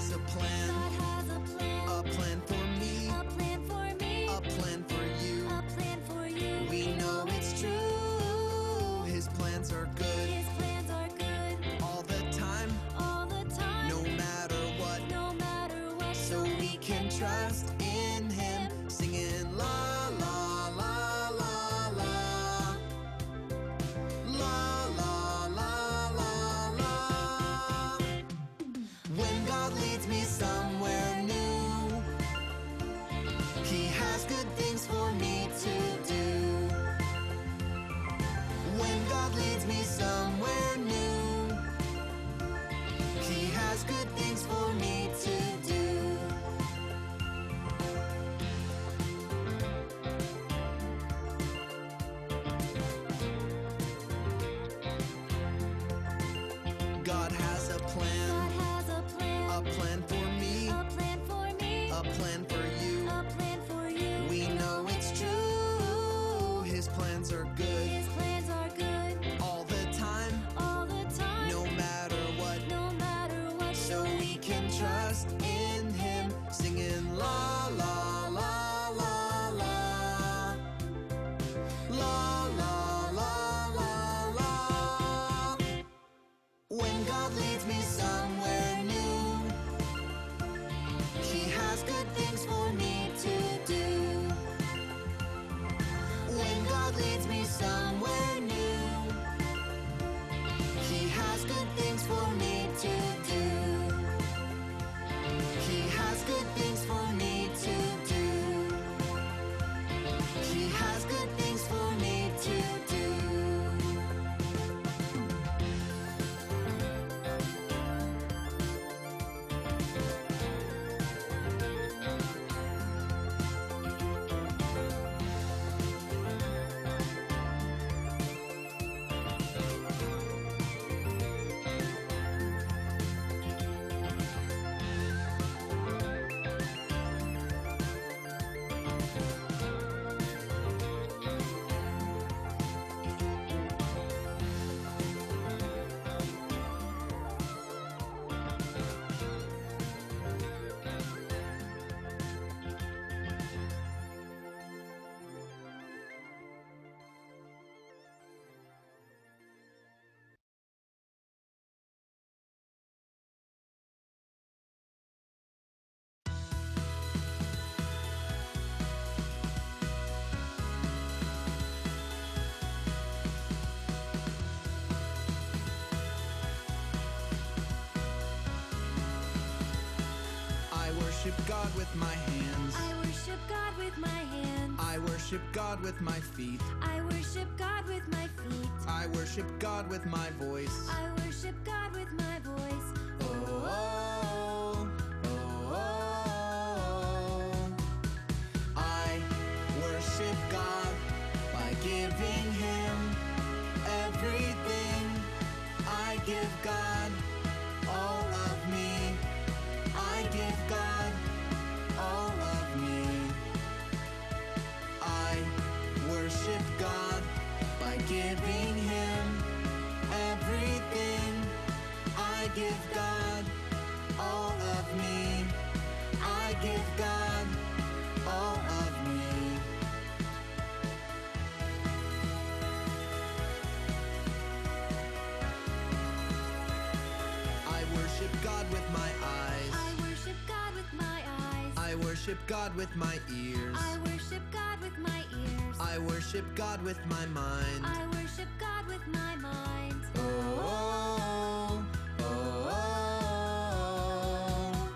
has a plan. A plan for me. A plan for you. We know it's true. His plans are good. All the time. No matter what. So we can trust in him. Singing la la la la la. La la la la la. When God leads me somewhere new, he has good things for me to do. When God leads me somewhere new, he has good things for me to do. God has a plan. A plan for me. A plan for you. We know it's true. His plans are good. All the time. No matter what. So we can trust in him. Singing la la la la la. La la la la la. When God leads me somewhere new, he has good things for me to do. When God leads me somewhere new, he has good things for me to do. He has good things for me to do. He has good things for me to do. I worship God with my hands. I worship God with my hands. I worship God with my feet. I worship God with my feet. I worship God with my voice. I worship God with my voice. Oh, oh, oh, oh. I worship God by giving him everything. I give God all of me. I give God all of me. I worship God by giving him everything. I give God all of me. I give God all of me. I worship God with my eyes. I worship God with my eyes. I worship God with my ears. I worship God with my ears. I worship God with my mind. I worship God with my mind. Oh, oh, oh, oh.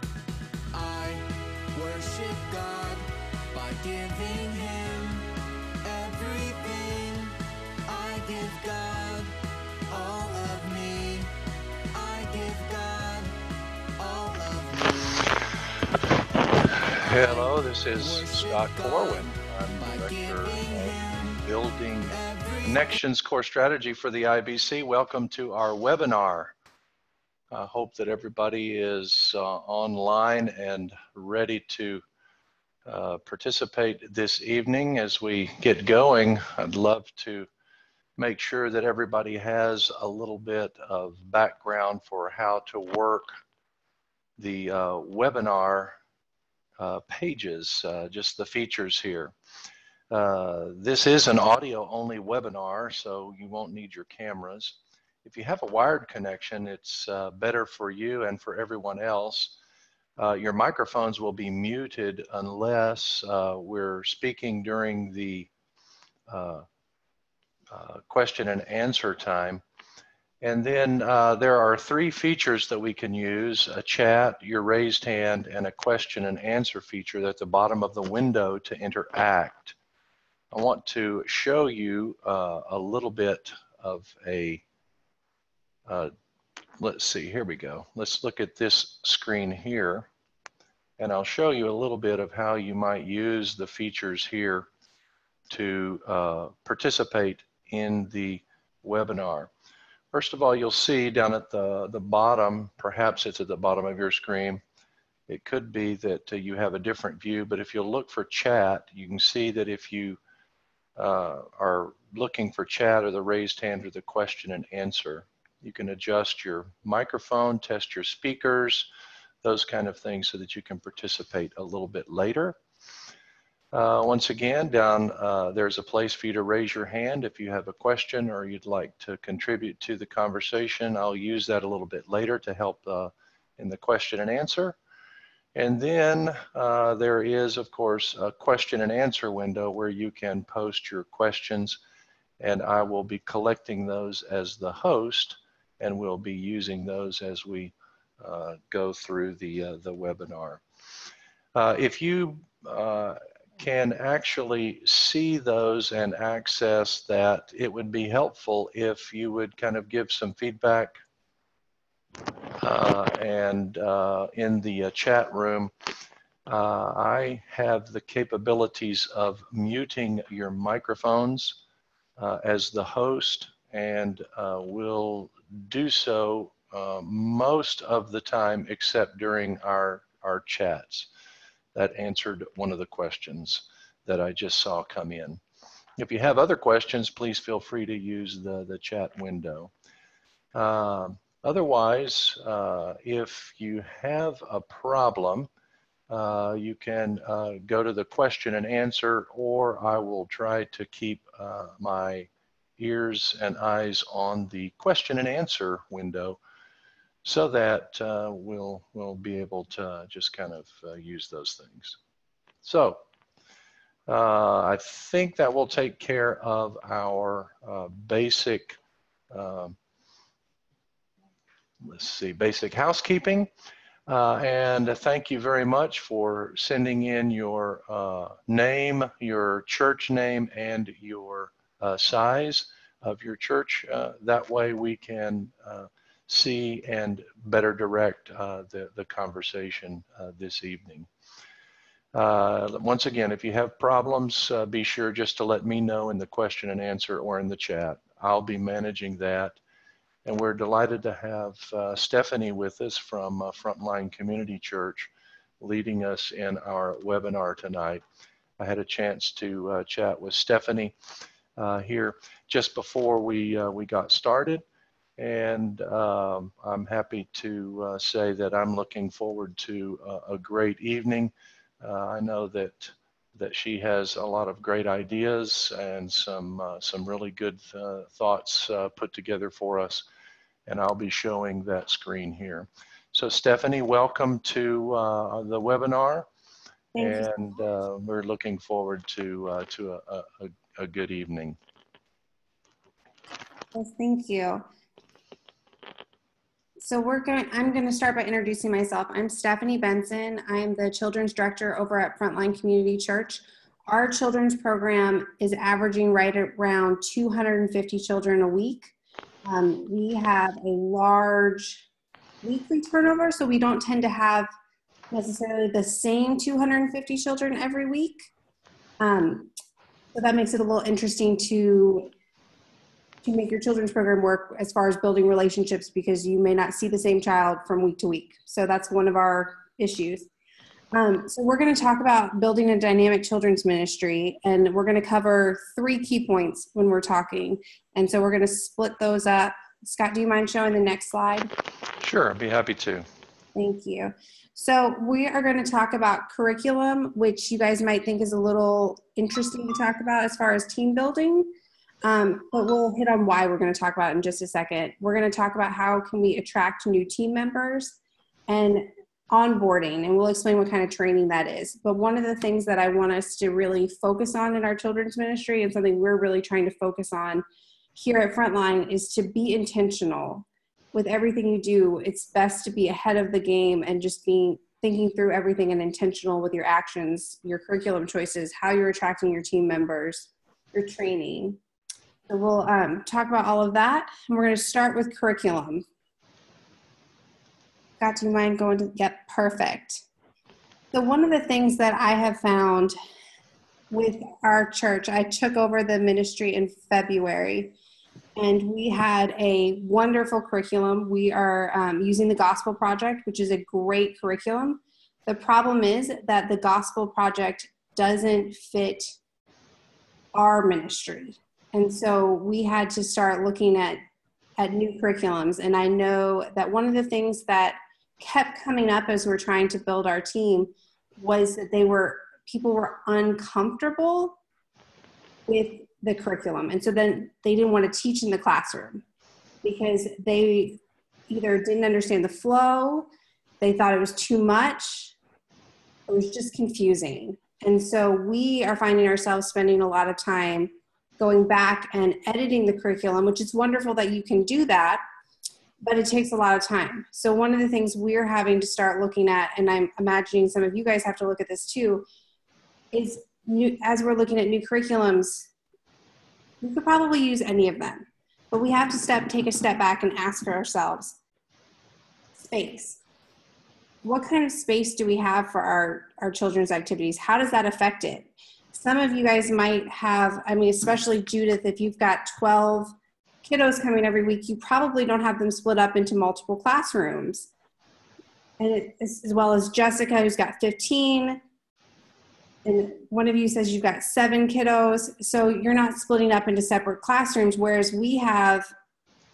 I worship God by giving him everything. I give God all of me. I give God all of me. Hello, this is Scott Corwin. I'm Director of Building Connections Core Strategy for the IBC. Welcome to our webinar. I hope that everybody is online and ready to participate this evening. As we get going, I'd love to make sure that everybody has a little bit of background for how to work the webinar pages, just the features here. This is an audio-only webinar, so you won't need your cameras. If you have a wired connection, it's better for you and for everyone else. Your microphones will be muted unless we're speaking during the question and answer time. And then there are three features that we can use: a chat, your raised hand, and a question and answer feature at the bottom of the window to interact. I want to show you a little bit of a, let's see, here we go. Let's look at this screen here, and I'll show you a little bit of how you might use the features here to participate in the webinar. First of all, you'll see down at the bottom, perhaps it's at the bottom of your screen. It could be that you have a different view, but if you'll look for chat, you can see that if you are looking for chat or the raised hand or the question and answer, you can adjust your microphone, test your speakers, those kind of things, so that you can participate a little bit later. Once again, down there's a place for you to raise your hand if you have a question or you'd like to contribute to the conversation. I'll use that a little bit later to help in the question and answer. And then there is, of course, a question and answer window where you can post your questions, and I will be collecting those as the host, and we'll be using those as we go through the webinar. If you can actually see those and access that, it would be helpful if you would kind of give some feedback and in the chat room. I have the capabilities of muting your microphones as the host, and will do so most of the time except during our chats. That answered one of the questions that I just saw come in. If you have other questions, please feel free to use the chat window. Otherwise, if you have a problem, you can go to the question and answer, or I will try to keep my ears and eyes on the question and answer window, so that we'll be able to just kind of use those things. So I think that will take care of our basic, basic housekeeping. And thank you very much for sending in your name, your church name, and your size of your church. That way we can see and better direct the conversation this evening. Once again, if you have problems, be sure just to let me know in the question and answer or in the chat. I'll be managing that. And we're delighted to have Stephanie with us from Frontline Community Church, leading us in our webinar tonight. I had a chance to chat with Stephanie here just before we got started. And I'm happy to say that I'm looking forward to a great evening. I know that she has a lot of great ideas and some really good thoughts put together for us. And I'll be showing that screen here. So Stephanie, welcome to the webinar. And we're looking forward to a good evening. Yes, thank you. So I'm going to start by introducing myself. I'm Stephanie Benson. I am the children's director over at Frontline Community Church. Our children's program is averaging right around 250 children a week. We have a large weekly turnover, so we don't tend to have necessarily the same 250 children every week. So that makes it a little interesting to make your children's program work as far as building relationships, because you may not see the same child from week to week. So that's one of our issues. So we're going to talk about building a dynamic children's ministry, and we're going to cover 3 key points when we're talking. And so we're going to split those up. Scott, do you mind showing the next slide? Sure, I'd be happy to. Thank you. So we are going to talk about curriculum, which you guys might think is a little interesting to talk about as far as team building. But we'll hit on why we're going to talk about it in just a second. We're going to talk about how can we attract new team members and onboarding, and we'll explain what kind of training that is. But one of the things that I want us to really focus on in our children's ministry, and something we're really trying to focus on here at Frontline, is to be intentional with everything you do. It's best to be ahead of the game and just thinking through everything and intentional with your actions, your curriculum choices, how you're attracting your team members, your training. So we'll talk about all of that. And we're going to start with curriculum. Do you mind going to, yep, perfect. So one of the things that I have found with our church, I took over the ministry in February, and we had a wonderful curriculum. We are using the Gospel Project, which is a great curriculum. The problem is that the Gospel Project doesn't fit our ministry. And so we had to start looking at new curriculums. And I know that one of the things that kept coming up as we're trying to build our team was that people were uncomfortable with the curriculum. And so then they didn't want to teach in the classroom because they either didn't understand the flow, they thought it was too much, it was just confusing. And so we are finding ourselves spending a lot of time going back and editing the curriculum, which is wonderful that you can do that, but it takes a lot of time. So one of the things we're having to start looking at, and I'm imagining some of you guys have to look at this too, is as we're looking at new curriculums, we could probably use any of them, but we have to take a step back and ask ourselves, space. What kind of space do we have for our children's activities? How does that affect it? Some of you guys might have, especially Judith, if you've got 12 kiddos coming every week, you probably don't have them split up into multiple classrooms. And as well as Jessica, who's got 15, and one of you says you've got 7 kiddos. So you're not splitting up into separate classrooms, whereas we have,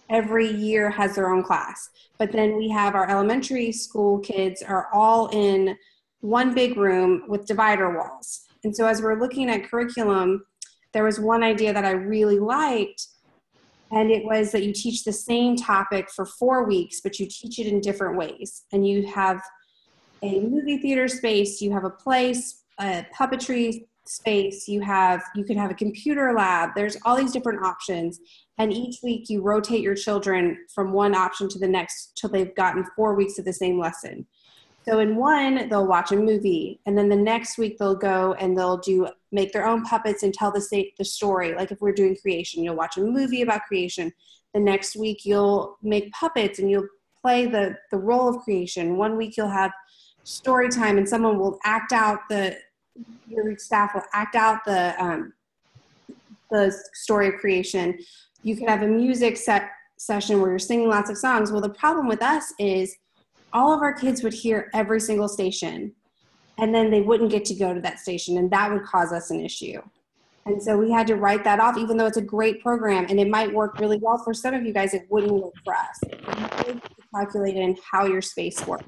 every year has their own class. But then we have our elementary school kids are all in one big room with divider walls. And so as we're looking at curriculum, there was one idea that I really liked, and it was that you teach the same topic for 4 weeks, but you teach it in different ways. And you have a movie theater space, you have a place, a puppetry space, you could have a computer lab. There's all these different options. And each week you rotate your children from one option to the next till they've gotten 4 weeks of the same lesson. So in one, they'll watch a movie, and then the next week they'll go and they'll make their own puppets and tell the story. Like if we're doing creation, you'll watch a movie about creation. The next week you'll make puppets and you'll play the role of creation. One week you'll have story time and someone will act out your staff will act out the story of creation. You can have a music session where you're singing lots of songs. Well, the problem with us is all of our kids would hear every single station, and then they wouldn't get to go to that station, and that would cause us an issue. And so we had to write that off, even though it's a great program, and it might work really well for some of you guys, it wouldn't work for us. You really have to calculate in how your space works.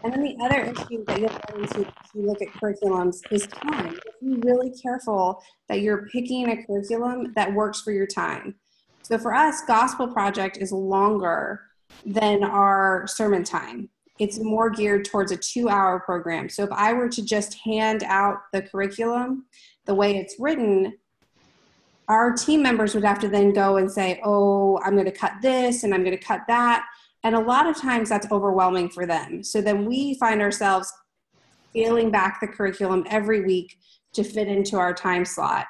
And then the other issue that you'll run into if you look at curriculums is time. Be really careful that you're picking a curriculum that works for your time. So for us, Gospel Project is longer than our sermon time. It's more geared towards a 2-hour program. So if I were to just hand out the curriculum the way it's written, our team members would have to then go and say, oh, I'm going to cut this and I'm going to cut that. And a lot of times that's overwhelming for them. So then we find ourselves scaling back the curriculum every week to fit into our time slot.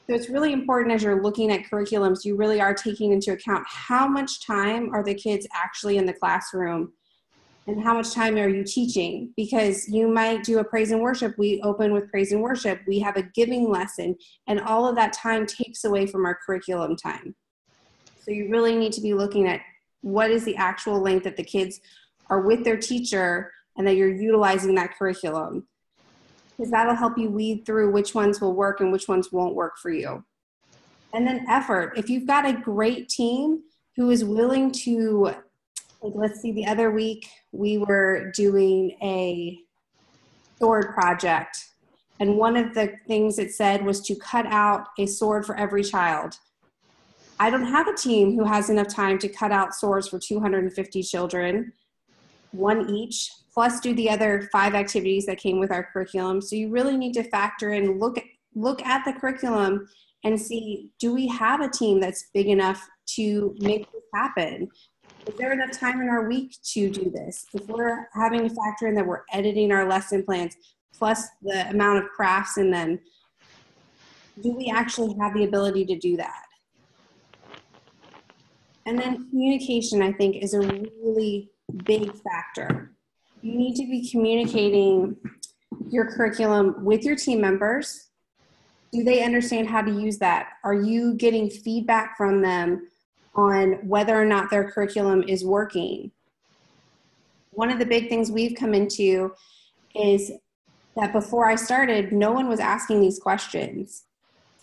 So it's really important as you're looking at curriculums, you really are taking into account how much time are the kids actually in the classroom and how much time are you teaching? Because you might do a praise and worship. We open with praise and worship. We have a giving lesson, and all of that time takes away from our curriculum time. So you really need to be looking at what is the actual length that the kids are with their teacher and that you're utilizing that curriculum. Because that'll help you weed through which ones will work and which ones won't work for you. And then effort. If you've got a great team who is willing to Like, let's see, the other week we were doing a sword project. And one of the things it said was to cut out a sword for every child. I don't have a team who has enough time to cut out swords for 250 children, one each, plus do the other 5 activities that came with our curriculum. So you really need to factor in, look at the curriculum and see, do we have a team that's big enough to make this happen? Is there enough time in our week to do this? If we're having to factor in that we're editing our lesson plans, plus the amount of crafts in them, do we actually have the ability to do that? And then communication, I think, is a really big factor. You need to be communicating your curriculum with your team members. Do they understand how to use that? Are you getting feedback from them on whether or not their curriculum is working? One of the big things we've come into is that before I started, no one was asking these questions.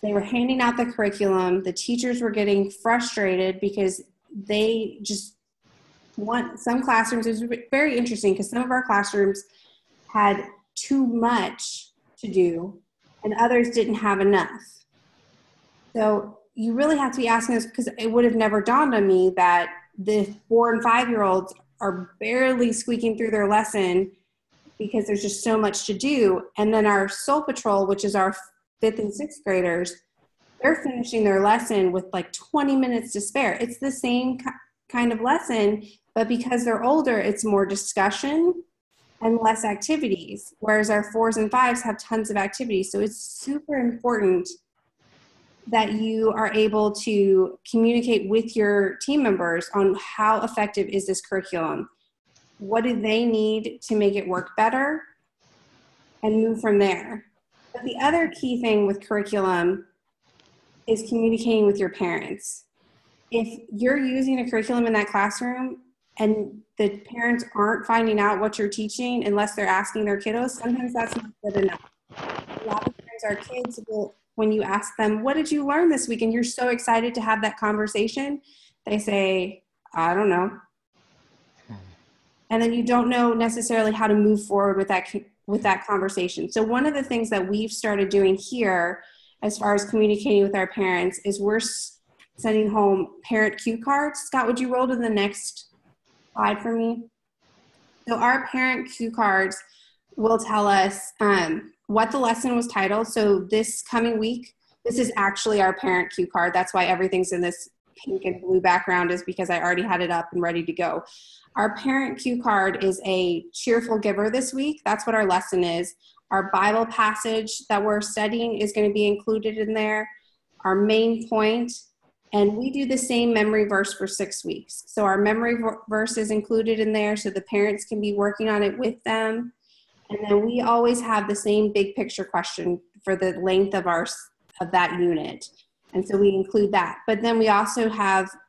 They were handing out the curriculum. The teachers were getting frustrated because they just want, some classrooms, it was very interesting because some of our classrooms had too much to do and others didn't have enough. So you really have to be asking this, because it would have never dawned on me that the 4 and 5-year-olds are barely squeaking through their lesson because there's just so much to do. And then our Soul Patrol, which is our 5th and 6th graders, they're finishing their lesson with like 20 minutes to spare. It's the same kind of lesson, but because they're older, it's more discussion and less activities, whereas our 4s and 5s have tons of activities. So it's super important that you are able to communicate with your team members on how effective is this curriculum. What do they need to make it work better, and move from there. But the other key thing with curriculum is communicating with your parents. If you're using a curriculum in that classroom and the parents aren't finding out what you're teaching unless they're asking their kiddos, sometimes that's not good enough. A lot of times our kids will, when you ask them, what did you learn this week? And you're so excited to have that conversation, they say, I don't know. And then you don't know necessarily how to move forward with that conversation. So one of the things that we've started doing here as far as communicating with our parents is we're sending home parent cue cards. Scott, would you roll to the next slide for me? So our parent cue cards will tell us what the lesson was titled. So this coming week, this is actually our parent cue card. That's why everything's in this pink and blue background, is because I already had it up and ready to go. Our parent cue card is a cheerful giver this week. That's what our lesson is. Our Bible passage that we're studying is going to be included in there, our main point, and we do the same memory verse for 6 weeks. So our memory verse is included in there so the parents can be working on it with them. And then we always have the same big picture question for the length of that unit. And so we include that. But then we also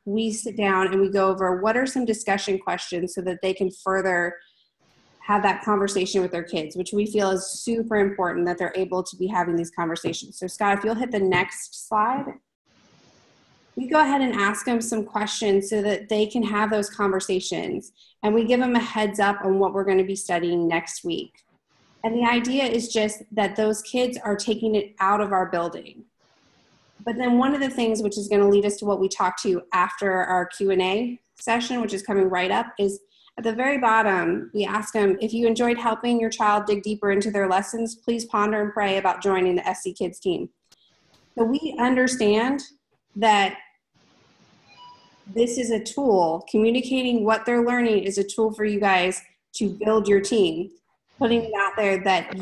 we sit down and we go over what are some discussion questions so that they can further have that conversation with their kids, which we feel is super important that they're able to be having these conversations. So Scott, if you'll hit the next slide. We go ahead and ask them some questions so that they can have those conversations. And we give them a heads up on what we're going to be studying next week. And the idea is just that those kids are taking it out of our building. But then one of the things which is going to lead us to what we talk to after our Q&A session, which is coming right up, is at the very bottom, we ask them, if you enjoyed helping your child dig deeper into their lessons, please ponder and pray about joining the SC Kids team. So we understand that this is a tool. Communicating what they're learning is a tool for you guys to build your team, putting it out there that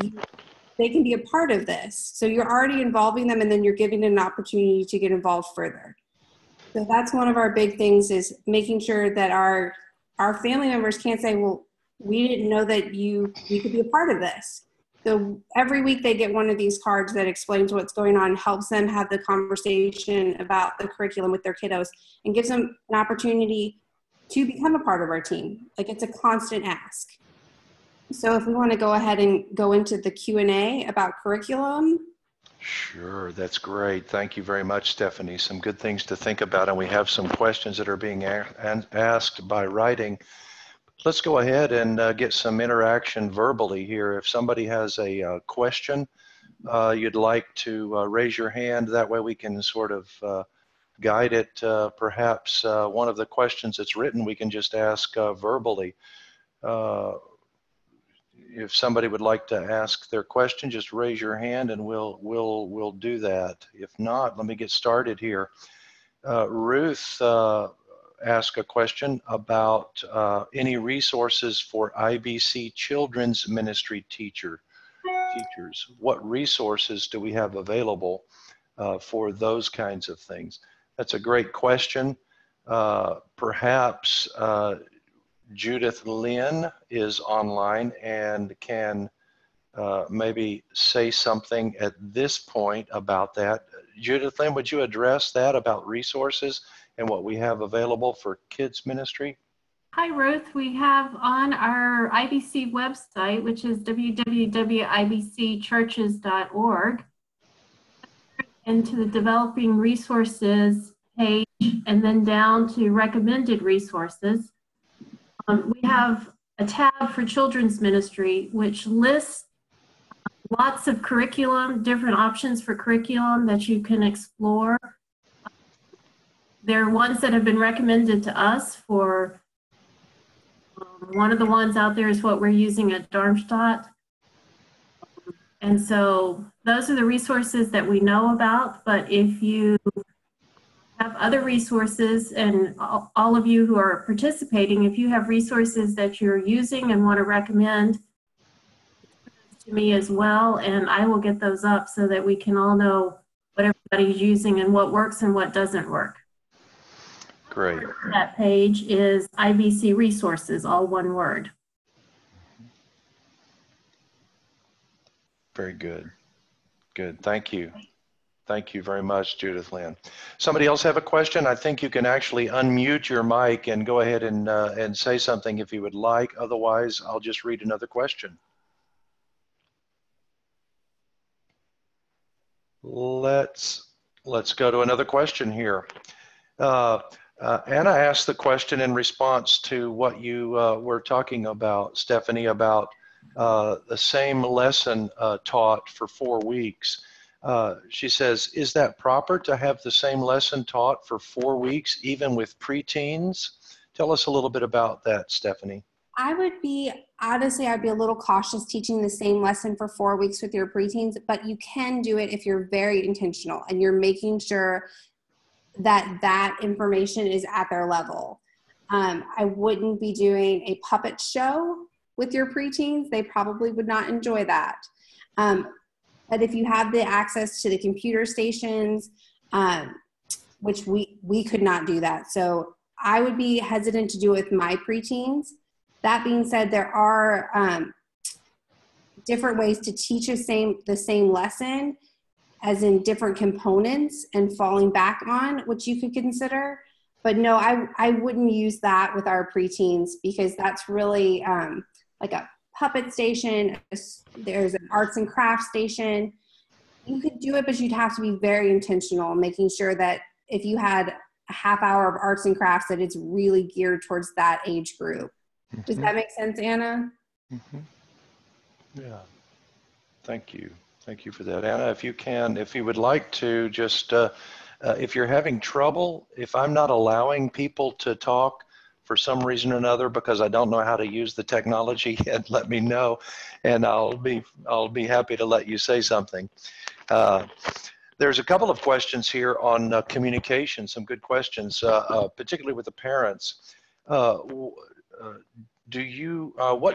they can be a part of this. So you're already involving them, and then you're giving them an opportunity to get involved further. So that's one of our big things, is making sure that our family members can't say, well, we didn't know that you could be a part of this. So every week they get one of these cards that explains what's going on, helps them have the conversation about the curriculum with their kiddos, and gives them an opportunity to become a part of our team. Like, it's a constant ask. So if we want to go ahead and go into the Q&A about curriculum. Sure, that's great. Thank you very much, Stephanie. Some good things to think about, and we have some questions that are being asked by writing. Let's go ahead and get some interaction verbally here. If somebody has a question you'd like to raise your hand, that way we can sort of guide it. Perhaps one of the questions that's written we can just ask verbally. If somebody would like to ask their question, just raise your hand and we'll do that. If not, let me get started here. Ruth asked a question about any resources for IBC Children's Ministry teachers. What resources do we have available for those kinds of things? That's a great question. Perhaps Judith Lynn is online and can maybe say something at this point about that. Judith Lynn, would you address that about resources and what we have available for kids ministry? Hi, Ruth. We have on our IBC website, which is www.ibcchurches.org, into the Developing Resources page, and then down to Recommended Resources. We have a tab for children's ministry, which lists lots of curriculum, different options for curriculum that you can explore. There are ones that have been recommended to us for, one of the ones out there is what we're using at Darmstadt. And so those are the resources that we know about, but if you have other resources, and all of you who are participating, if you have resources that you're using and want to recommend to me as well, and I will get those up so that we can all know what everybody's using and what works and what doesn't work. Great. That page is IBC Resources, all one word. Very good. Good. Thank you. Thank you very much, Judith Lynn. Somebody else have a question? I think you can actually unmute your mic and go ahead and say something if you would like. Otherwise, I'll just read another question. Let's go to another question here. Anna asked the question in response to what you were talking about, Stephanie, about the same lesson taught for 4 weeks. She says, is that proper to have the same lesson taught for 4 weeks, even with preteens? Tell us a little bit about that, Stephanie. Honestly, I'd be a little cautious teaching the same lesson for 4 weeks with your preteens, but you can do it if you're very intentional and you're making sure that that information is at their level. I wouldn't be doing a puppet show with your preteens. They probably would not enjoy that. But if you have the access to the computer stations, which we could not do that. So I would be hesitant to do it with my preteens. That being said, there are different ways to teach the same lesson, as in different components and falling back on, which you could consider. But no, I wouldn't use that with our preteens, because that's really like a puppet station. There's an arts and crafts station. You could do it, but you'd have to be very intentional, making sure that if you had a half hour of arts and crafts, that it's really geared towards that age group. Mm-hmm. Does that make sense, Anna? Mm-hmm. Yeah. Thank you. Thank you for that. Anna, if you would like to just, if you're having trouble, if I'm not allowing people to talk for some reason or another because I don't know how to use the technology yet, let me know, and I'll be happy to let you say something. There's a couple of questions here on communication, some good questions, particularly with the parents. What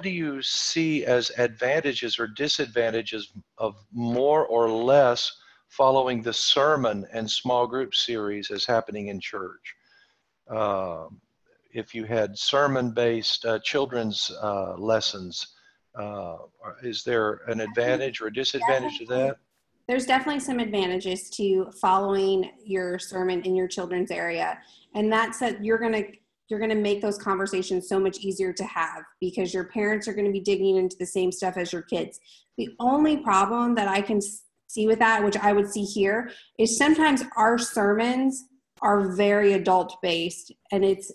do you see as advantages or disadvantages of more or less following the sermon and small group series as happening in church? If you had sermon-based children's lessons, is there an advantage or a disadvantage to that? There's definitely some advantages to following your sermon in your children's area. And that's that you're going to make those conversations so much easier to have, because your parents are going to be digging into the same stuff as your kids. The only problem that I can see with that, which I would see here, is sometimes our sermons are very adult based and it's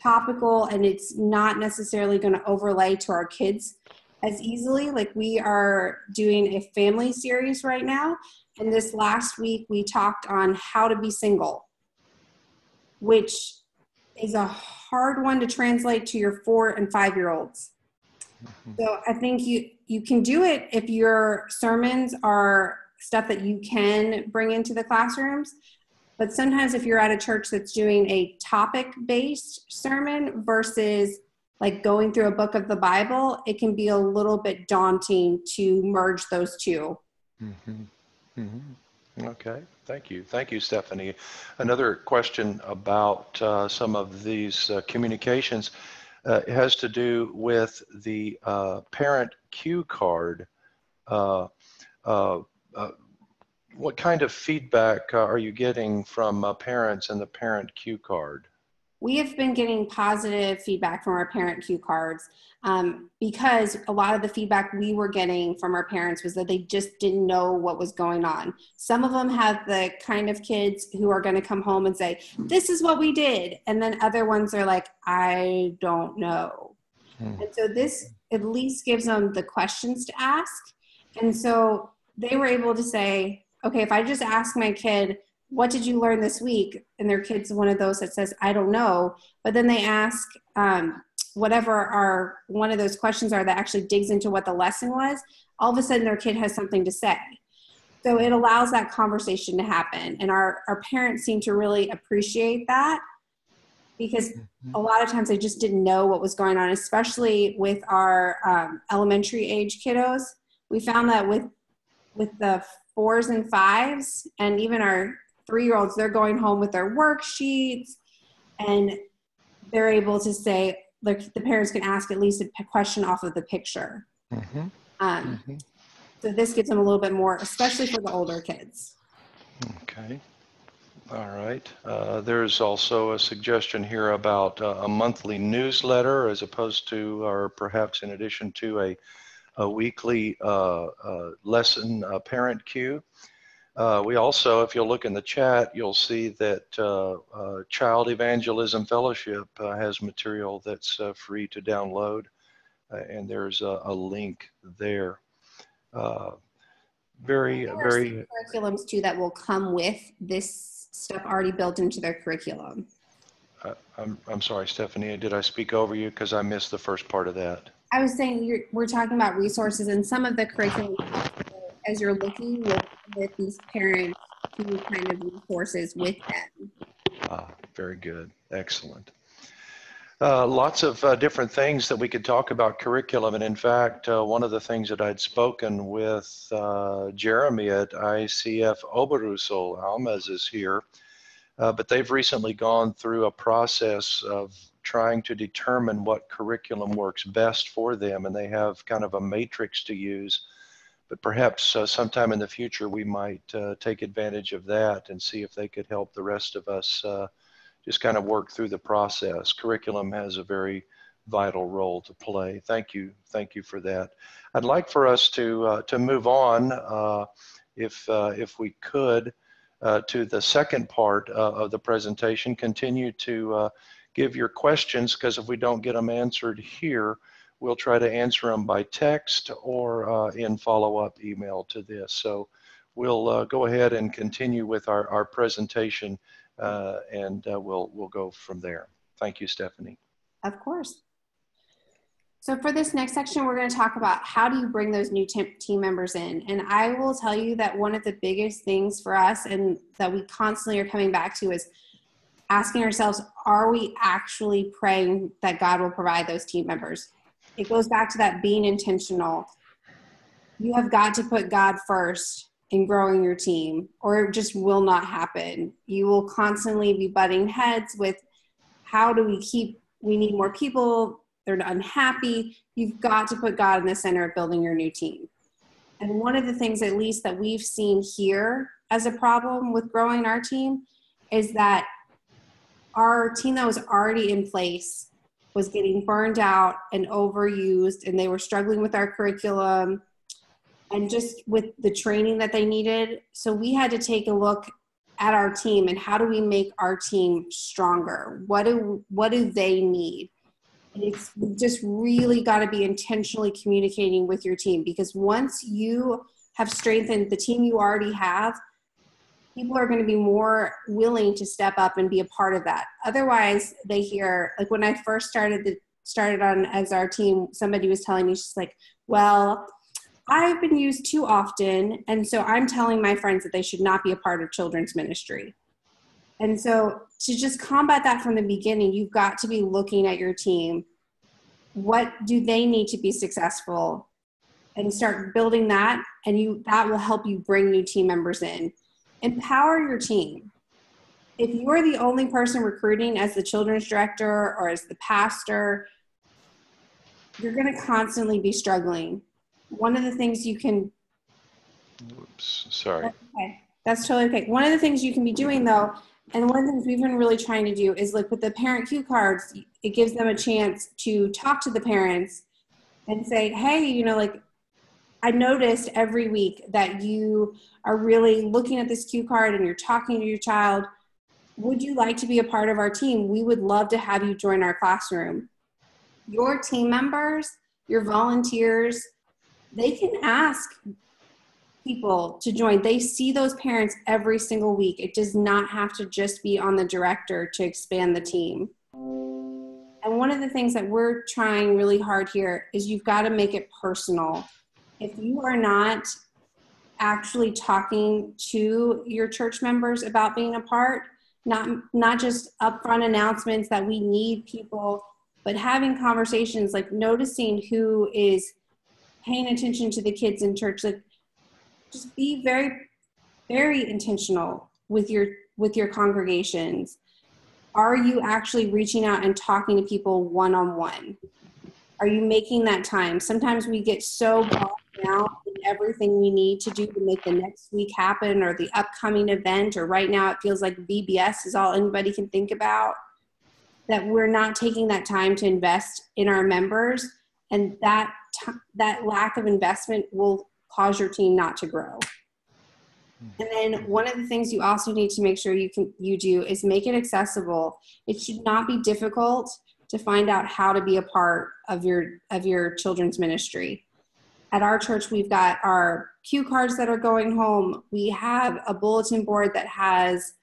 topical and it's not necessarily going to overlay to our kids as easily. Like we are doing a family series right now. And this last week we talked on how to be single, which is a hard one to translate to your 4 and 5-year-olds. So I think you can do it if your sermons are stuff that you can bring into the classrooms. But sometimes if you're at a church that's doing a topic-based sermon versus like going through a book of the Bible, it can be a little bit daunting to merge those two. Mm-hmm. Mm-hmm. Okay, thank you. Thank you, Stephanie. Another question about some of these communications has to do with the parent cue card. What kind of feedback are you getting from parents and the parent cue card? We have been getting positive feedback from our parent cue cards because a lot of the feedback we were getting from our parents was that they just didn't know what was going on. Some of them have the kind of kids who are going to come home and say, this is what we did. And then other ones are like, I don't know. And so this at least gives them the questions to ask. And so they were able to say, okay, if I just ask my kid, what did you learn this week? And their kid's one of those that says, I don't know. But then they ask whatever one of those questions are that actually digs into what the lesson was. All of a sudden their kid has something to say. So it allows that conversation to happen. And our parents seem to really appreciate that because a lot of times they just didn't know what was going on, especially with our elementary age kiddos. We found that with the 4s and 5s and even our 3-year-olds, they're going home with their worksheets and they're able to say, like, the parents can ask at least a question off of the picture. So this gives them a little bit more, especially for the older kids. Okay. All right. There's also a suggestion here about a monthly newsletter as opposed to, or perhaps in addition to a weekly lesson parent cue. We also, if you'll look in the chat, you'll see that Child Evangelism Fellowship has material that's free to download, and there's a link there. Very. Curriculums too that will come with this stuff already built into their curriculum. I'm sorry, Stephanie, did I speak over you? Because I missed the first part of that. I was saying we're talking about resources and some of the curriculum as you're looking with these parents who kind of resources with them. Very good. Excellent. Lots of different things that we could talk about curriculum. And in fact, one of the things that I'd spoken with Jeremy at ICF Oberhusel, Almaz is here, but they've recently gone through a process of trying to determine what curriculum works best for them. And they have kind of a matrix to use. But perhaps sometime in the future, we might take advantage of that and see if they could help the rest of us just kind of work through the process. Curriculum has a very vital role to play. Thank you for that. I'd like for us to move on, if we could, to the second part of the presentation. Continue to give your questions, because if we don't get them answered here, we'll try to answer them by text or in follow-up email to this. So we'll go ahead and continue with our presentation, and we'll go from there. Thank you, Stephanie. Of course. So for this next section, we're going to talk about how do you bring those new team members in. And I will tell you that one of the biggest things for us and that we constantly are coming back to is asking ourselves, are we actually praying that God will provide those team members? It goes back to that being intentional. You have got to put God first in growing your team, or it just will not happen. You will constantly be butting heads with how do we need more people, they're unhappy. You've got to put God in the center of building your new team. And one of the things, at least, that we've seen here as a problem with growing our team is that our team that was already in place was getting burned out and overused, and they were struggling with our curriculum. and just with the training that they needed. So we had to take a look at our team and how do we make our team stronger? What do they need? And it's just really got to be intentionally communicating with your team, because once you have strengthened the team you already have, people are going to be more willing to step up and be a part of that. Otherwise, they hear, like when I first started on as our team, somebody was telling me, she's like, well, I've been used too often, and so I'm telling my friends that they should not be a part of children's ministry. And so to just combat that from the beginning, you've got to be looking at your team. What do they need to be successful? And start building that, and that will help you bring new team members in. Empower your team. If you're the only person recruiting as the children's director or as the pastor, you're going to constantly be struggling. One of the things you can... Oops, sorry. Okay, that's totally okay. One of the things you can be doing, though, and one of the things we've been really trying to do is, like with the parent cue cards, it gives them a chance to talk to the parents and say, hey, you know, like, I noticed every week that you are really looking at this cue card and you're talking to your child. Would you like to be a part of our team? We would love to have you join our classroom. Your team members, your volunteers, they can ask people to join. They see those parents every single week. It does not have to just be on the director to expand the team. And one of the things that we're trying really hard here is you've got to make it personal. If you are not actually talking to your church members about being a part, not just upfront announcements that we need people, but having conversations, like noticing who is paying attention to the kids in church. Like, just be very, very intentional with your congregations. Are you actually reaching out and talking to people one-on-one? Are you making that time? Sometimes we get so bogged down in everything we need to do to make the next week happen, or the upcoming event, or right now it feels like VBS is all anybody can think about, that we're not taking that time to invest in our members, and that lack of investment will cause your team not to grow. And then one of the things you also need to make sure you do is make it accessible. It should not be difficult to find out how to be a part of your children's ministry. At our church, we've got our cue cards that are going home. We have a bulletin board that has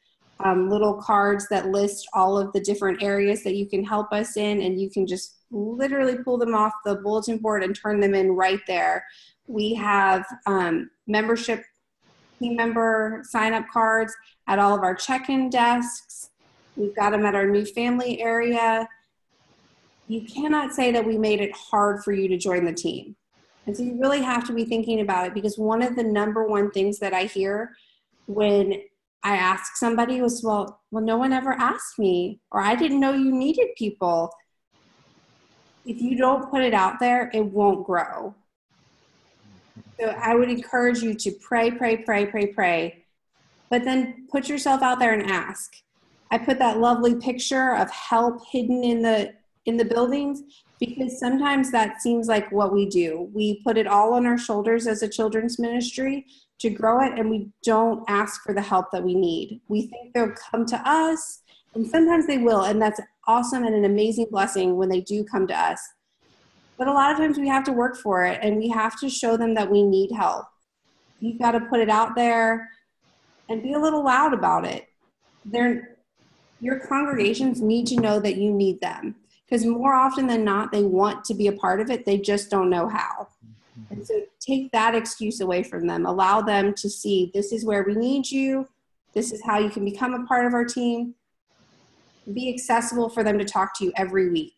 little cards that list all of the different areas that you can help us in, and you can just literally pull them off the bulletin board and turn them in right there. We have membership team member sign-up cards at all of our check-in desks. We've got them at our new family area. You cannot say that we made it hard for you to join the team. And so you really have to be thinking about it, because one of the number one things that I hear when I ask somebody was, well, no one ever asked me, or I didn't know you needed people. If you don't put it out there, it won't grow. So I would encourage you to pray, but then put yourself out there and ask. I put that lovely picture of help hidden in the buildings, because sometimes that seems like what we do. We put it all on our shoulders as a children's ministry to grow it, and we don't ask for the help that we need. We think they'll come to us, and sometimes they will, and that's awesome and an amazing blessing when they do come to us. But a lot of times we have to work for it, and we have to show them that we need help. You've got to put it out there and be a little loud about it. Your congregations need to know that you need them, because more often than not, they want to be a part of it. They just don't know how. And so take that excuse away from them. Allow them to see, this is where we need you. This is how you can become a part of our team. Be accessible for them to talk to you every week.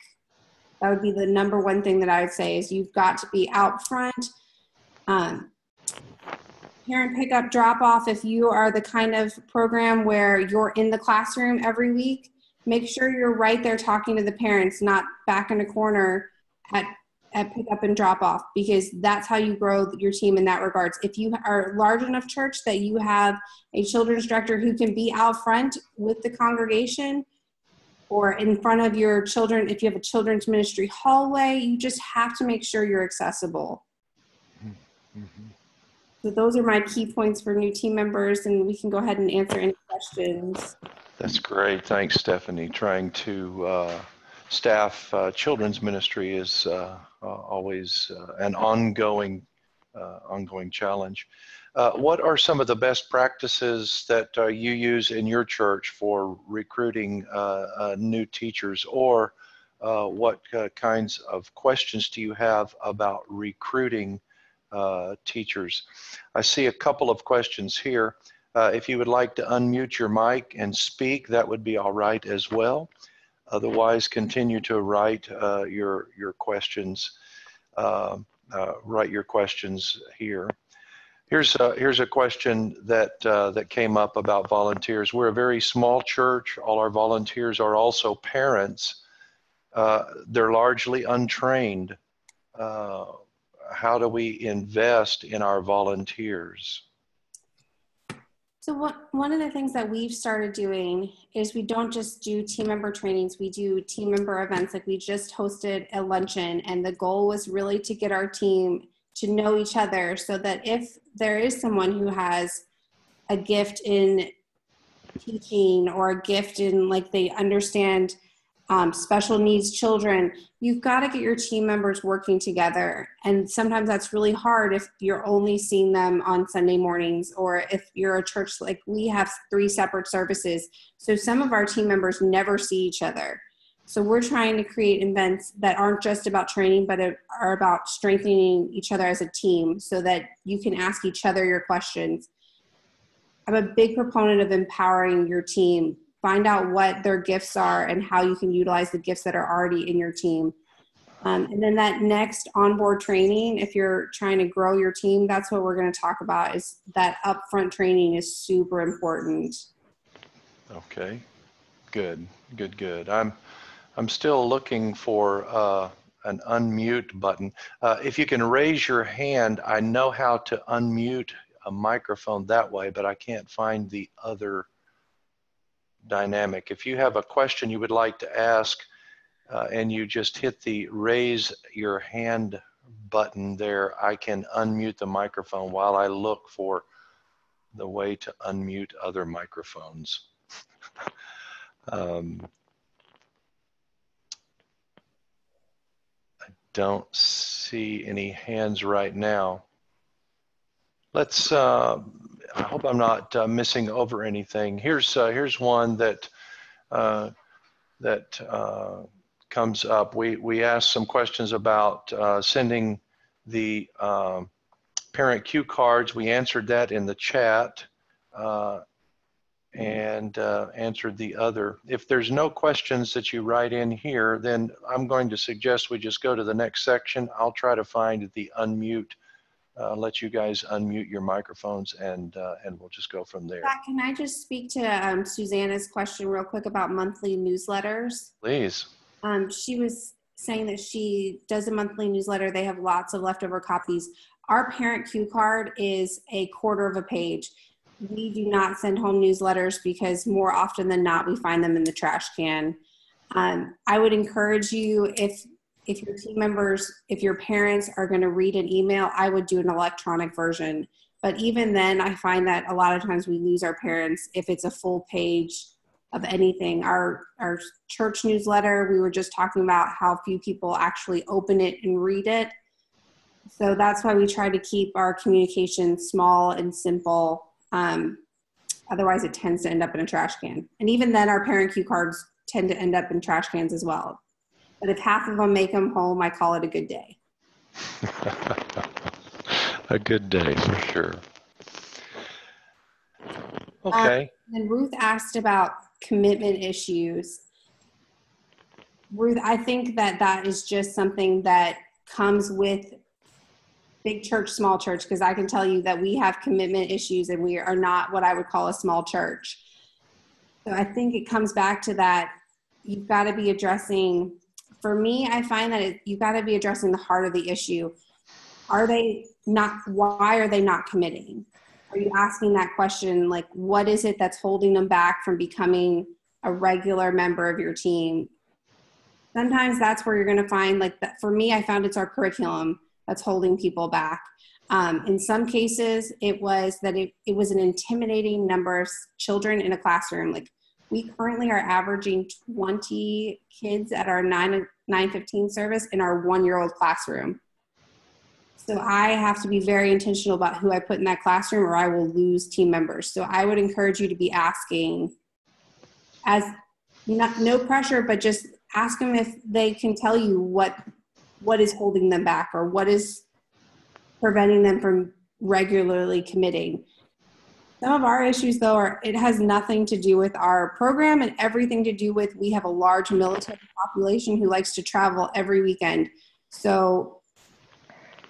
That would be the number one thing that I would say, is you've got to be out front. Parent pickup, drop off. If you are the kind of program where you're in the classroom every week, make sure you're right there talking to the parents, not back in a corner at pick up and drop off, because that's how you grow your team in that regards. If you are a large enough church that you have a children's director who can be out front with the congregation or in front of your children, if you have a children's ministry hallway, you just have to make sure you're accessible. Mm-hmm. So those are my key points for new team members, and we can go ahead and answer any questions. That's great. Thanks, Stephanie. Trying to staff children's ministry is always an ongoing challenge. What are some of the best practices that you use in your church for recruiting new teachers, or what kinds of questions do you have about recruiting teachers? I see a couple of questions here. If you would like to unmute your mic and speak, that would be all right as well. Otherwise, continue to write your questions. Write your questions here. Here's a question that came up about volunteers. We're a very small church. All our volunteers are also parents. They're largely untrained. How do we invest in our volunteers? So one of the things that we've started doing is we don't just do team member trainings, we do team member events. Like we just hosted a luncheon, and the goal was really to get our team to know each other, so that if there is someone who has a gift in teaching or a gift in, like, they understand special needs children, you've got to get your team members working together. And sometimes that's really hard if you're only seeing them on Sunday mornings, or if you're a church, like we have 3 separate services. So some of our team members never see each other. So we're trying to create events that aren't just about training, but are about strengthening each other as a team, so that you can ask each other your questions. I'm a big proponent of empowering your team. Find out what their gifts are and how you can utilize the gifts that are already in your team. And then that next onboard training, if you're trying to grow your team, that's what we're going to talk about, is that upfront training is super important. Okay, good. I'm still looking for an unmute button. If you can raise your hand, I know how to unmute a microphone that way, but I can't find the other dynamic. If you have a question you would like to ask, and you just hit the raise your hand button there, I can unmute the microphone while I look for the way to unmute other microphones. I don't see any hands right now. Let's, I hope I'm not missing over anything. Here's one that comes up. We asked some questions about sending the parent cue cards. We answered that in the chat, and answered the other. If there's no questions that you write in here, then I'm going to suggest we just go to the next section. I'll try to find the unmute, let you guys unmute your microphones, and we'll just go from there. Can I just speak to Susanna's question real quick about monthly newsletters? Please. She was saying that she does a monthly newsletter. They have lots of leftover copies. Our parent cue card is a quarter of a page. We do not send home newsletters because more often than not, we find them in the trash can. I would encourage you, if your team members, if your parents are going to read an email, I would do an electronic version. But even then, I find that a lot of times we lose our parents if it's a full page of anything. Our church newsletter, we were just talking about how few people actually open it and read it. So that's why we try to keep our communication small and simple. Otherwise it tends to end up in a trash can. And even then, our parent cue cards tend to end up in trash cans as well. But if half of them make them home, I call it a good day. A good day for sure. Okay. And Ruth asked about commitment issues. Ruth, I think that is just something that comes with big church, small church, because I can tell you that we have commitment issues and we are not what I would call a small church. So I think it comes back to that. You've got to be addressing, for me, I find that you've got to be addressing the heart of the issue. Are they not, why are they not committing? Are you asking that question, like, what is it that's holding them back from becoming a regular member of your team? Sometimes that's where you're going to find, like, that. For me, I found it's our curriculum that's holding people back. In some cases, it was that it was an intimidating number of children in a classroom. Like, we currently are averaging 20 kids at our 9:15 service in our 1-year-old classroom. So I have to be very intentional about who I put in that classroom, or I will lose team members. So I would encourage you to be asking, as no pressure, but just ask them if they can tell you what is holding them back, or what is preventing them from regularly committing. Some of our issues, though, it has nothing to do with our program and everything to do with, we have a large military population who likes to travel every weekend. So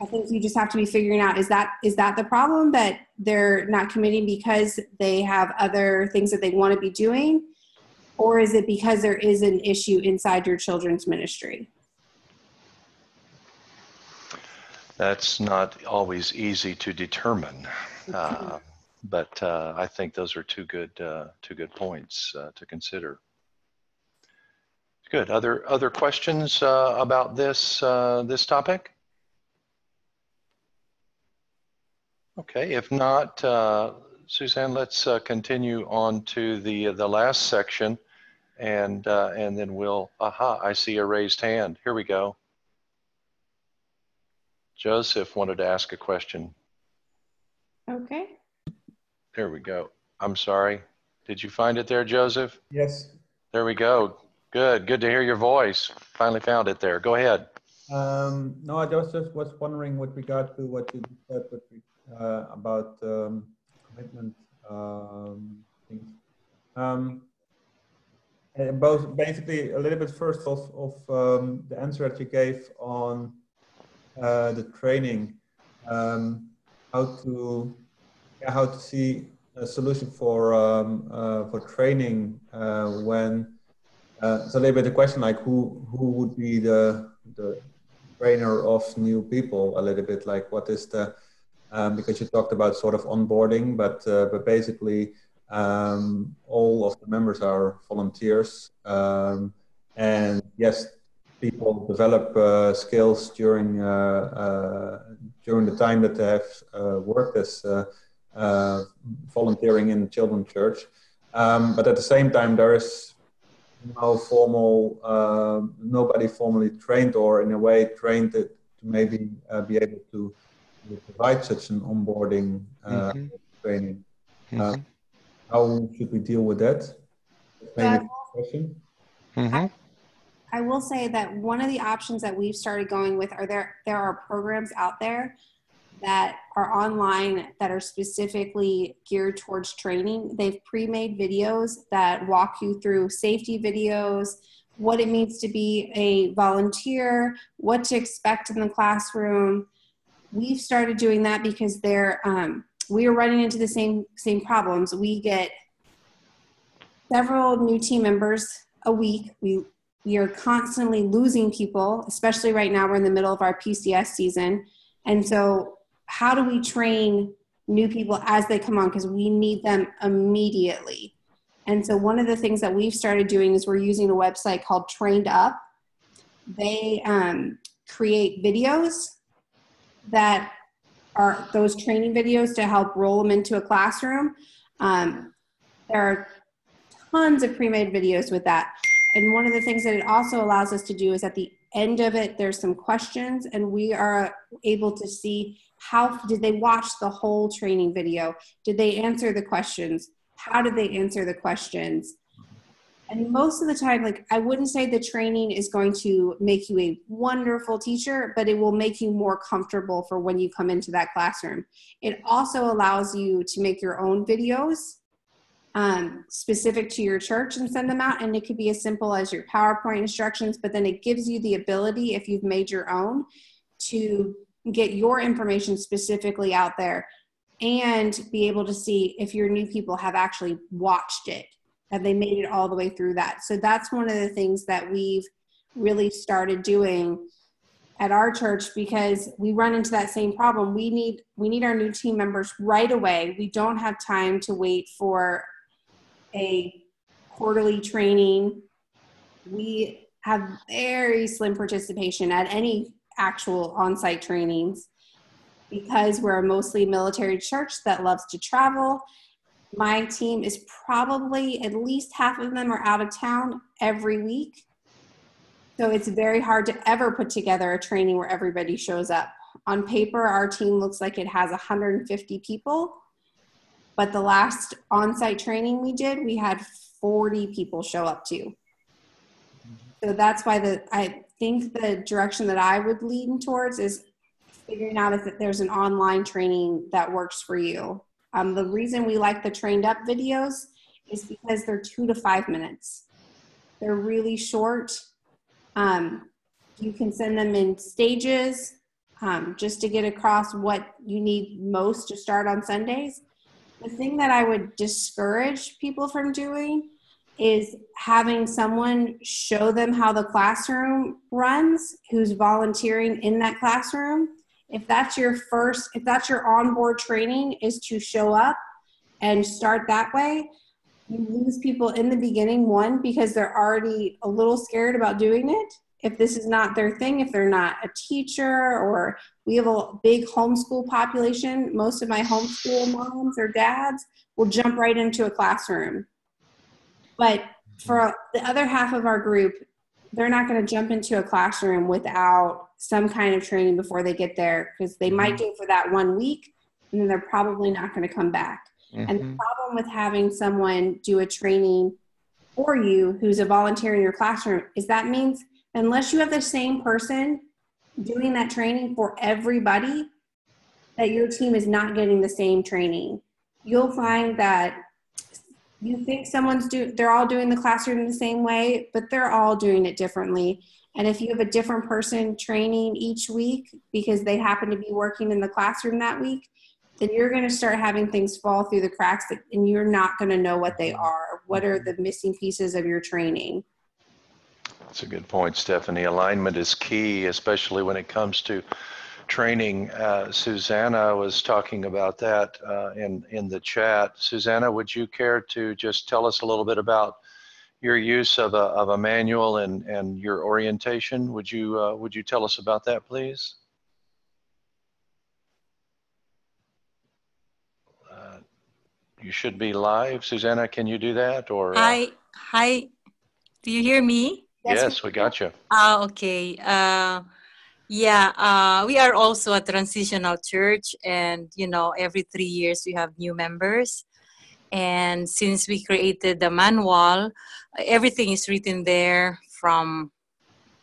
I think you just have to be figuring out, is that the problem, that they're not committing because they have other things that they want to be doing? Or is it because there is an issue inside your children's ministry? That's not always easy to determine, but I think those are two good points to consider. Good. Other questions about this topic? Okay. If not, Suzanne, let's continue on to the last section, and then we'll. I see a raised hand. Here we go. Joseph wanted to ask a question. Okay. There we go. I'm sorry. Did you find it there, Joseph? Yes. There we go. Good. Good to hear your voice. Finally found it there. Go ahead. No, I just was wondering with regard to what you said about commitment things. Both basically a little bit first of the answer that you gave on the training, how to see a solution for training when it's a little bit a question like who would be the trainer of new people, a little bit like what is the because you talked about sort of onboarding, but basically all of the members are volunteers, and yes, people develop skills during the time that they have worked as volunteering in children's church. But at the same time, there is no formal, nobody formally trained or in a way trained to maybe be able to provide such an onboarding training. How should we deal with that? Maybe question. I will say that one of the options that we've started going with are there are programs out there that are online that are specifically geared towards training. They've pre-made videos that walk you through safety videos, what it means to be a volunteer, what to expect in the classroom. We've started doing that because we are running into the same problems. We get several new team members a week. We are constantly losing people, especially right now we're in the middle of our PCS season. And so how do we train new people as they come on? Because we need them immediately. And so one of the things that we've started doing is we're using a website called Trained Up. They create videos that are those training videos to help roll them into a classroom. There are tons of pre-made videos with that. And one of the things that it also allows us to do is at the end of it, there's some questions, and we are able to see how did they watch the whole training video? Did they answer the questions? How did they answer the questions? And most of the time, like, I wouldn't say the training is going to make you a wonderful teacher, but it will make you more comfortable for when you come into that classroom. It also allows you to make your own videos specific to your church and send them out. And it could be as simple as your PowerPoint instructions, but then it gives you the ability, if you've made your own, to get your information specifically out there and be able to see if your new people have actually watched it. Have they made it all the way through that? So that's one of the things that we've really started doing at our church, because we run into that same problem. We need our new team members right away. We don't have time to wait for a quarterly training. We have very slim participation at any actual on-site trainings. because we're a mostly military church that loves to travel, my team is probably at least half of them are out of town every week. So it's very hard to ever put together a training where everybody shows up. On paper, our team looks like it has 150 people, but the last on-site training we did, we had 40 people show up to. So that's why I think the direction that I would lean towards is figuring out if there's an online training that works for you. The reason we like the trained up videos is because they're 2 to 5 minutes. They're really short. You can send them in stages just to get across what you need most to start on Sundays. The thing that I would discourage people from doing is having someone show them how the classroom runs who's volunteering in that classroom. If that's your onboard training is to show up and start that way, you lose people in the beginning, one, because they're already a little scared about doing it. If this is not their thing, if they're not a teacher, or we have a big homeschool population, most of my homeschool moms or dads will jump right into a classroom. But for the other half of our group, they're not going to jump into a classroom without some kind of training before they get there, because they might do it for that 1 week, and then they're probably not going to come back. And the problem with having someone do a training for you who's a volunteer in your classroom is that means unless you have the same person doing that training for everybody, that your team is not getting the same training. You'll find that you think they're all doing the classroom the same way, but they're all doing it differently. And if you have a different person training each week because they happen to be working in the classroom that week, then you're going to start having things fall through the cracks, and you're not going to know what they are. What are the missing pieces of your training? That's a good point, Stephanie. Alignment is key, especially when it comes to training. Susanna was talking about that in the chat. Susanna, would you care to just tell us a little bit about your use of a manual and your orientation? Would you tell us about that, please? You should be live. Susanna, can you do that? Or Hi. Do you hear me? Yes, we got you. Okay. We are also a transitional church, and every 3 years we have new members. And since we created the manual, everything is written there from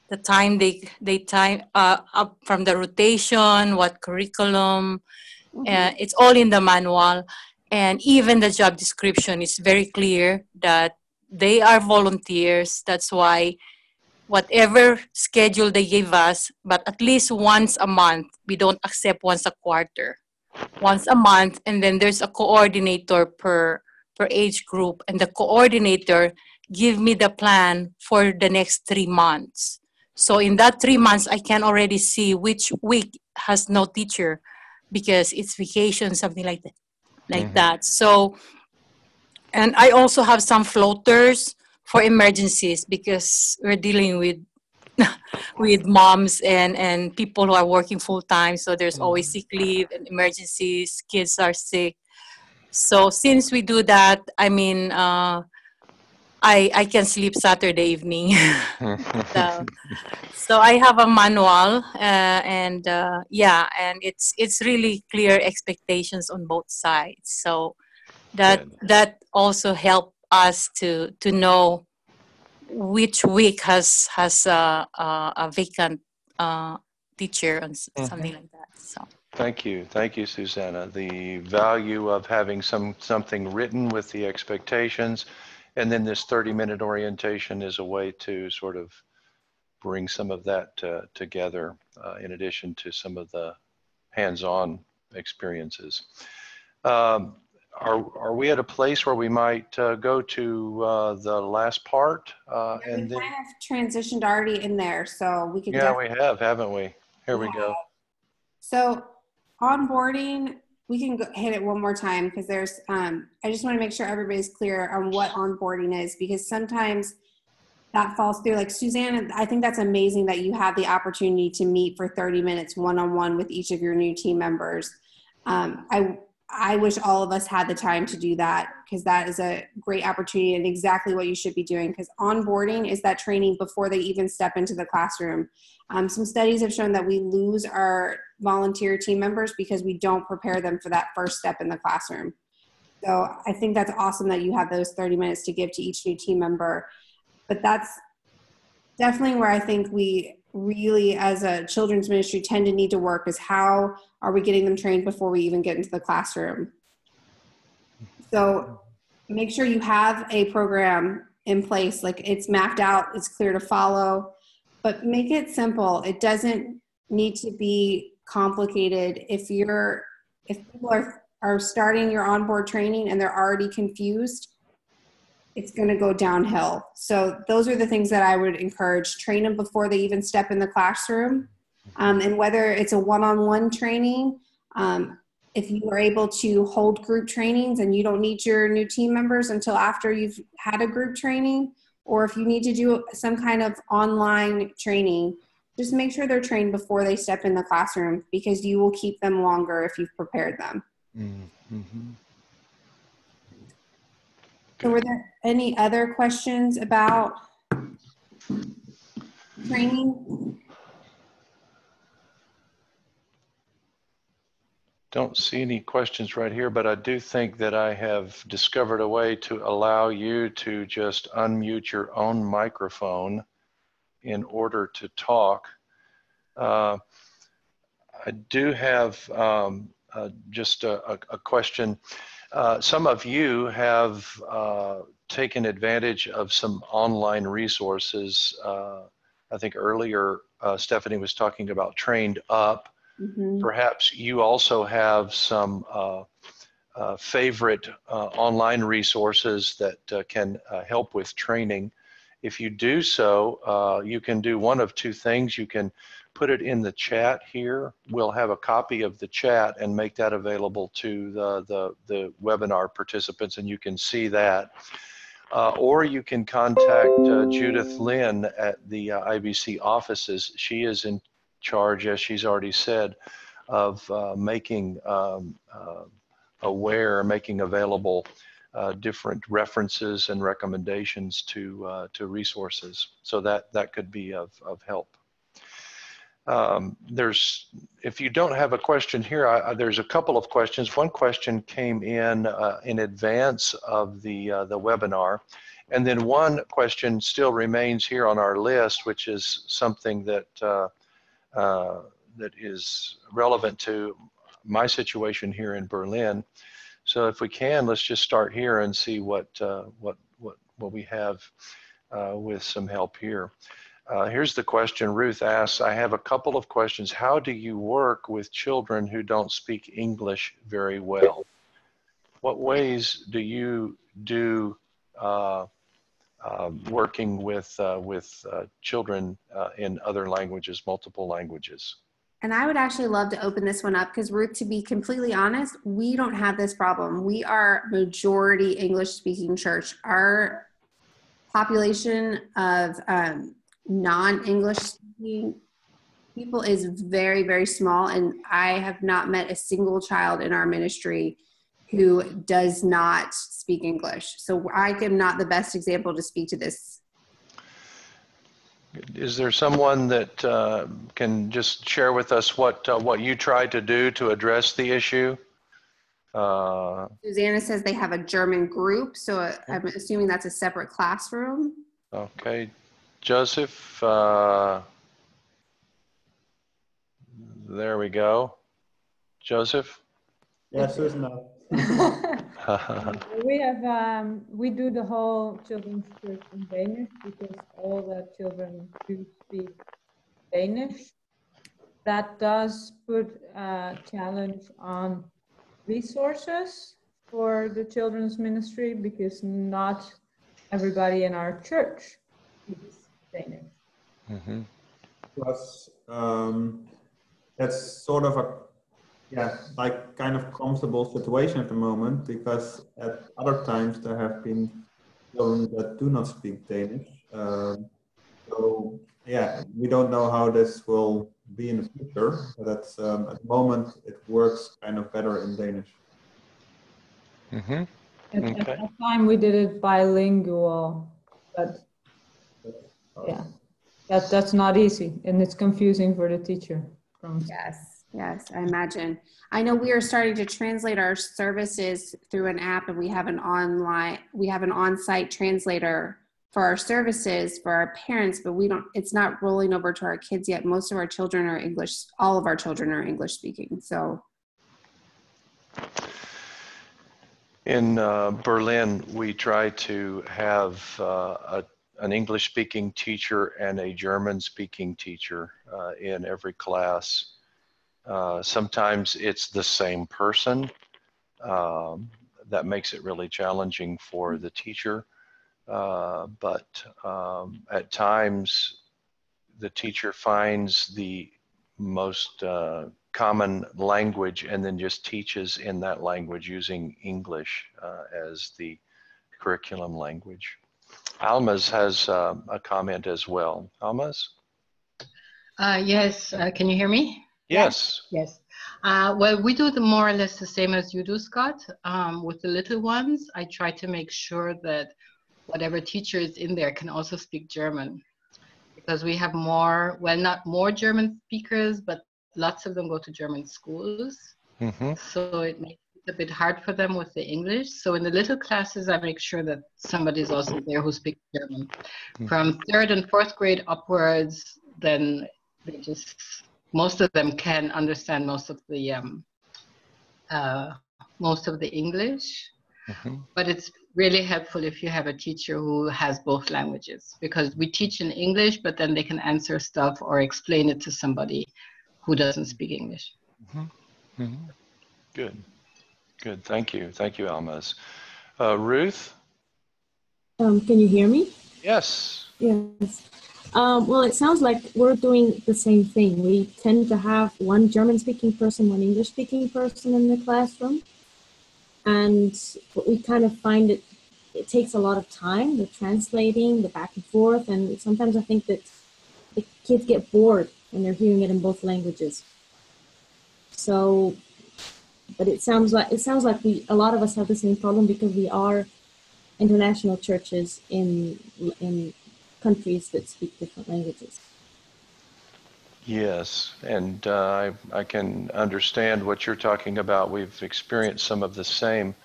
the time they time up from the rotation, what curriculum. It's all in the manual. And even the job description is very clear that they are volunteers. That's why whatever schedule they give us, but at least once a month, we don't accept once a quarter. Once a month, and then there's a coordinator per age group, and the coordinator give me the plan for the next 3 months. So in that 3 months, I can already see which week has no teacher because it's vacation, something like that. That. So, and I also have some floaters for emergencies because we're dealing with with moms and people who are working full time. So there's always sick leave and emergencies. Kids are sick. So since we do that, I mean, I can sleep Saturday evening. So I have a manual, and it's really clear expectations on both sides. So that also help us to know which week has a vacant teacher and something like that. So thank you, Susanna. The value of having something written with the expectations, and then this 30-minute orientation is a way to sort of bring some of that together in addition to some of the hands-on experiences. Are we at a place where we might go to the last part? And then, I have transitioned already in there, so we can. Yeah, we have, haven't we? Here we go. So onboarding, we can hit it one more time because there's. I just want to make sure everybody's clear on what onboarding is, because sometimes that falls through. Like Suzanne, I think that's amazing that you have the opportunity to meet for 30 minutes one-on-one with each of your new team members. I wish all of us had the time to do that, because that is a great opportunity and exactly what you should be doing, because onboarding is that training before they even step into the classroom. Some studies have shown that we lose our volunteer team members because we don't prepare them for that first step in the classroom. So I think that's awesome that you have those 30 minutes to give to each new team member. But that's definitely where I think we really, as a children's ministry, tend to need to work, is how are we getting them trained before we even get into the classroom. So make sure you have a program in place, like it's mapped out, it's clear to follow, but make it simple. It doesn't need to be complicated. If people are starting your onboard training and they're already confused, it's going to go downhill. So those are the things that I would encourage. Train them before they even step in the classroom. And whether it's a one-on-one training, if you are able to hold group trainings and you don't need your new team members until after you've had a group training, or if you need to do some kind of online training, just make sure they're trained before they step in the classroom, because you will keep them longer if you've prepared them. Mm-hmm. So were there any other questions about training? Don't see any questions right here, but I do think that I have discovered a way to allow you to just unmute your own microphone in order to talk. I do have just a question. Some of you have taken advantage of some online resources. I think earlier Stephanie was talking about Trained Up. Mm-hmm. Perhaps you also have some favorite online resources that can help with training. If you do so, you can do one of two things. You can put it in the chat here. We'll have a copy of the chat and make that available to the webinar participants, and you can see that. Or you can contact Judith Lynn at the IBC offices. She is in charge, as she's already said, of making aware, making available different references and recommendations to resources. So that could be of help. If you don't have a question here, there's a couple of questions. One question came in advance of the webinar, and then one question still remains here on our list, which is something that that is relevant to my situation here in Berlin. So if we can, let's just start here and see what we have with some help here. Here's the question. Ruth asks, I have a couple of questions. How do you work with children who don't speak English very well? What ways do you do working with children in other languages, multiple languages? And I would actually love to open this one up, because Ruth, to be completely honest, we don't have this problem. We are majority English speaking church. Our population of non-English speaking people is very, very small, and I have not met a single child in our ministry who does not speak English. So I am not the best example to speak to this. Is there someone that can just share with us what you tried to do to address the issue? Susanna says they have a German group, so I'm assuming that's a separate classroom. Okay. Joseph, there we go. Joseph? Yeah, Susanna. We do the whole children's church in Danish, because all the children do speak Danish. That does put a challenge on resources for the children's ministry, because not everybody in our church speaks Danish. Mm-hmm. Plus, that's sort of a like kind of comfortable situation at the moment, because at other times there have been children that do not speak Danish, So yeah, we don't know how this will be in the future, but that's, at the moment it works kind of better in Danish. Mm-hmm. At Okay. that time, we did it bilingual, but yeah, that's not easy, and it's confusing for the teacher. Yes, yes, I imagine. I know we are starting to translate our services through an app, and we have an on-site translator for our services for our parents, but it's not rolling over to our kids yet. Most of our children are English, all of our children are English speaking, so. In Berlin, we try to have an English-speaking teacher and a German-speaking teacher in every class. Sometimes it's the same person. That makes it really challenging for the teacher. But at times, the teacher finds the most common language and then just teaches in that language using English as the curriculum language. Almaz has a comment as well. Almaz? Yes, can you hear me? Yes. Yes. Well, we do more or less the same as you do, Scott. With the little ones, I try to make sure that whatever teacher is in there can also speak German. Because we have more, well, not more German speakers, but lots of them go to German schools. Mm-hmm. So it makes it a bit hard for them with the English. So in the little classes, I make sure that somebody is also there who speaks German. Mm-hmm. From 3rd and 4th grade upwards, then they just, most of them can understand most of the English. Mm-hmm. But it's really helpful if you have a teacher who has both languages, because we teach in English, but then they can answer stuff or explain it to somebody who doesn't speak English. Mm-hmm. Mm-hmm. Good. Good. Thank you. Thank you, Almaz. Ruth? Can you hear me? Yes. Yes. Well, it sounds like we're doing the same thing. We tend to have one German-speaking person, one English-speaking person in the classroom. And we kind of find it takes a lot of time, the translating, the back and forth. And sometimes I think that the kids get bored when they're hearing it in both languages. So, but it sounds like a lot of us have the same problem because we are international churches in countries that speak different languages. Yes, and I can understand what you're talking about. We've experienced some of the same.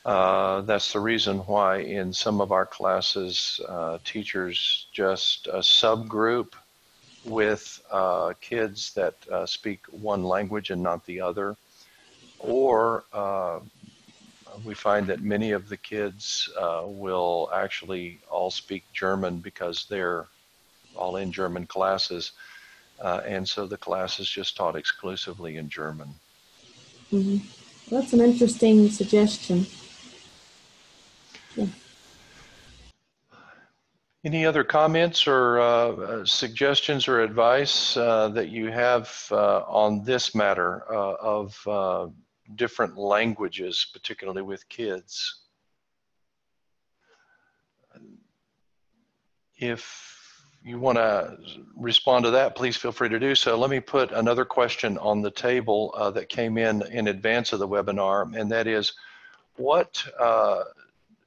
That's the reason why in some of our classes, teachers just a subgroup with kids that speak one language and not the other. Or we find that many of the kids will actually all speak German because they're all in German classes. And so the class is just taught exclusively in German. Mm-hmm. That's an interesting suggestion. Yeah. Any other comments or suggestions or advice that you have on this matter of different languages, particularly with kids? If you want to respond to that, please feel free to do so. Let me put another question on the table that came in advance of the webinar, and that is, what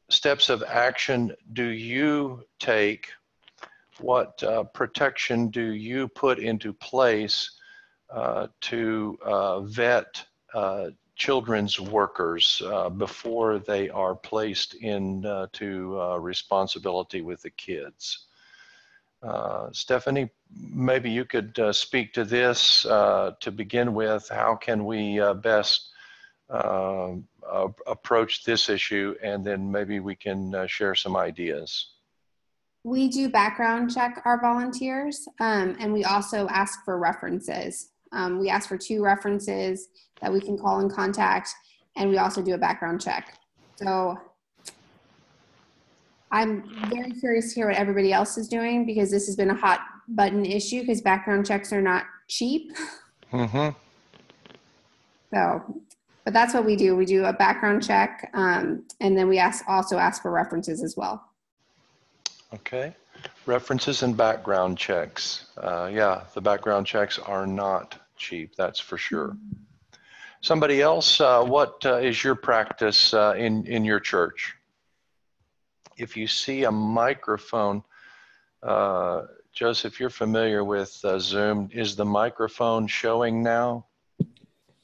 steps of action do you take? What protection do you put into place to vet children's workers before they are placed into responsibility with the kids? Stephanie, maybe you could speak to this to begin with. How can we best approach this issue, and then maybe we can share some ideas. We do background check our volunteers, and we also ask for references. We ask for 2 references that we can call and contact, and we also do a background check. So I'm very curious to hear what everybody else is doing, because this has been a hot button issue because background checks are not cheap. Mm-hmm. So, but that's what we do. We do a background check, and then we also ask for references as well. Okay. References and background checks. Yeah, the background checks are not cheap, that's for sure. Somebody else, what is your practice in your church? If you see a microphone, Joseph, you're familiar with Zoom. Is the microphone showing now?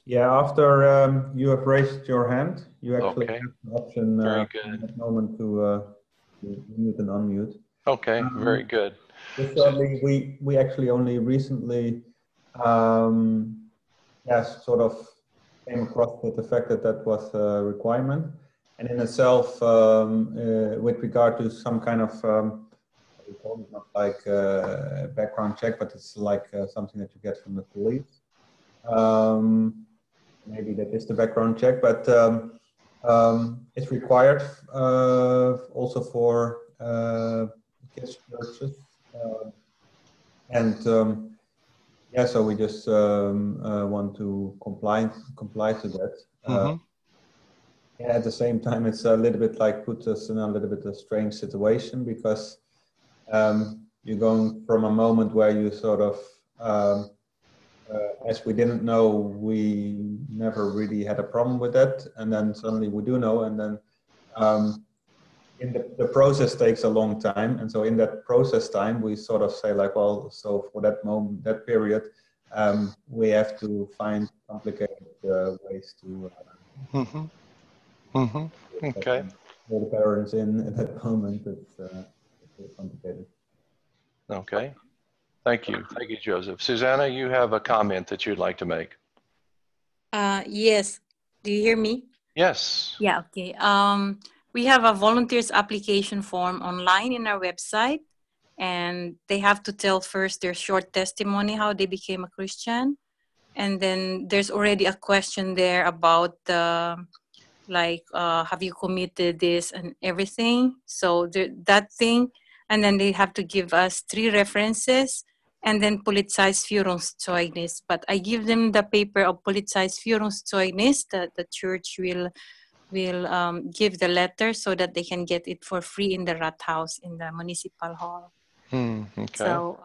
Yeah, after you have raised your hand, you actually Okay. have the option Very at good. that moment to mute and unmute. Okay, very good. Just shortly, we actually only recently, yes, sort of came across with the fact that that was a requirement, and in itself, with regard to some kind of, we call it not like a background check, but it's like something that you get from the police. Maybe that is the background check, but it's required also for kids' churches. Yeah, so we just want to comply to that. Mm-hmm. Yeah, at the same time, it's a little bit like puts us in a little bit of a strange situation, because you're going from a moment where you sort of, as we didn't know, we never really had a problem with that, and then suddenly we do know, and then in the process takes a long time, and so in that process time we sort of say like, well, so for that moment, that period, we have to find complicated ways to Okay. all the parents in at that moment. It's complicated. Okay. Thank you, Joseph. Susanna, you have a comment that you'd like to make. Yes. Do you hear me? Yes. Yeah, okay. We have a volunteers application form online in our website, and they have to tell first their short testimony, how they became a Christian. And then there's already a question there about have you committed this and everything? So that thing, and then they have to give us 3 references, and then Polizeiführungszeugnis. But I give them the paper of Polizeiführungszeugnis that the church will give the letter so that they can get it for free in the Rathaus, in the municipal hall. Okay. So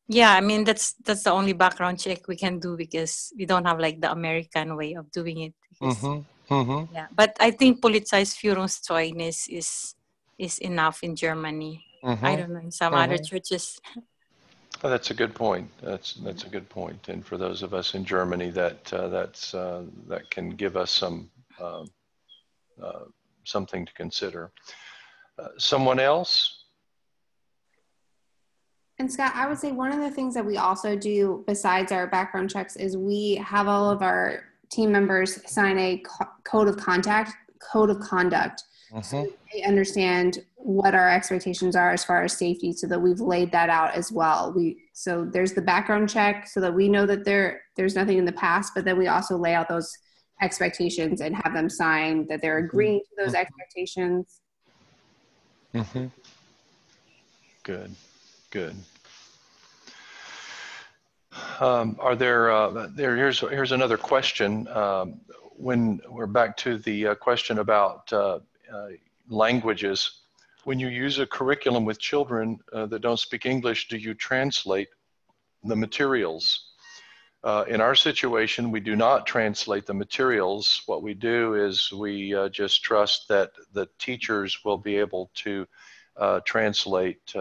yeah, I mean that's the only background check we can do, because we don't have like the American way of doing it. Yeah, but I think Polizeiführungszeugnis is enough in Germany. I don't know, in some other churches. Oh, that's a good point. That's a good point. And for those of us in Germany, that can give us some something to consider. Someone else? And Scott, I would say one of the things that we also do besides our background checks is we have all of our team members sign a code of conduct, so they understand what our expectations are as far as safety, so that we've laid that out as well. So there's the background check so that we know that there's nothing in the past, but then we also lay out those expectations and have them sign that they're agreeing to those expectations. Good. Are there, here's another question. When we're back to the question about languages, when you use a curriculum with children that don't speak English, do you translate the materials? In our situation, we do not translate the materials. What we do is we just trust that the teachers will be able to translate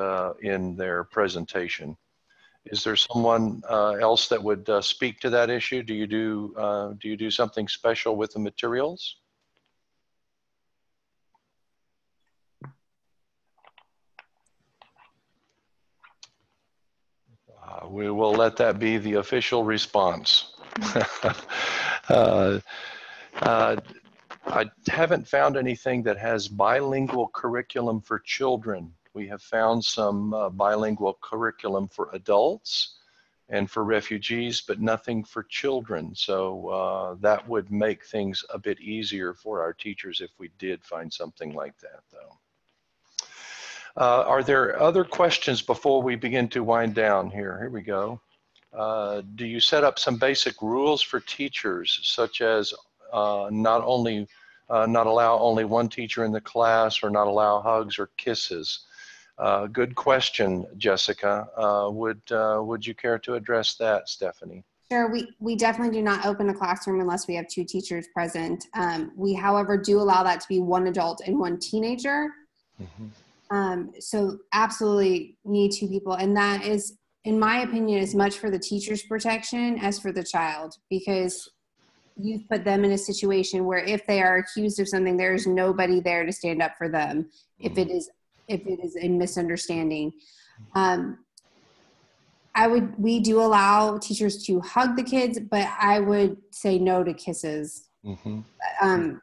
in their presentation. Is there someone else that would speak to that issue? Do you do something special with the materials? We will let that be the official response. I haven't found anything that has bilingual curriculum for children. We have found some bilingual curriculum for adults and for refugees, but nothing for children. So that would make things a bit easier for our teachers if we did find something like that, though. Are there other questions before we begin to wind down here? Here we go. Do you set up some basic rules for teachers, such as not allow only one teacher in the class, or not allow hugs or kisses? Good question, Jessica. Would you care to address that, Stephanie? Sure, we definitely do not open a classroom unless we have 2 teachers present. We, however, do allow that to be 1 adult and 1 teenager. Mm-hmm. So absolutely need 2 people. And that is, in my opinion, as much for the teacher's protection as for the child, because you put them in a situation where if they are accused of something, there's nobody there to stand up for them if it is a misunderstanding. We do allow teachers to hug the kids, but I would say no to kisses. Mm-hmm.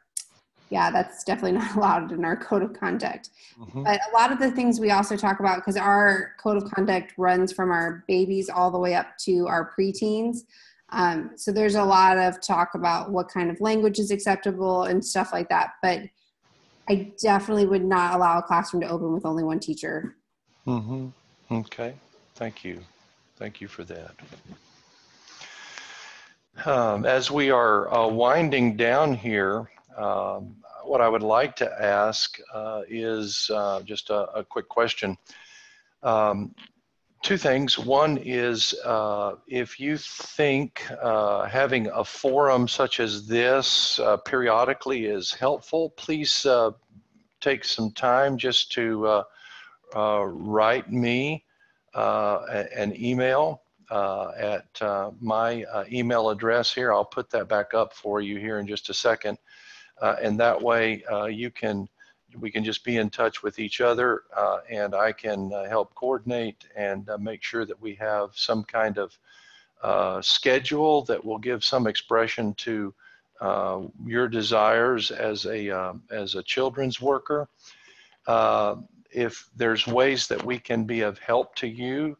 Yeah, that's definitely not allowed in our code of conduct. Mm-hmm. But a lot of the things we also talk about, because our code of conduct runs from our babies all the way up to our preteens. So there's a lot of talk about what kind of language is acceptable and stuff like that. But I definitely would not allow a classroom to open with only 1 teacher. Mm-hmm. Okay, thank you. Thank you for that. As we are winding down here, what I would like to ask is just a quick question. 2 things. One is if you think having a forum such as this periodically is helpful, please take some time just to write me an email at my email address here. I'll put that back up for you here in just a second. And that way we can just be in touch with each other and I can help coordinate and make sure that we have some kind of schedule that will give some expression to your desires as a children's worker. If there's ways that we can be of help to you,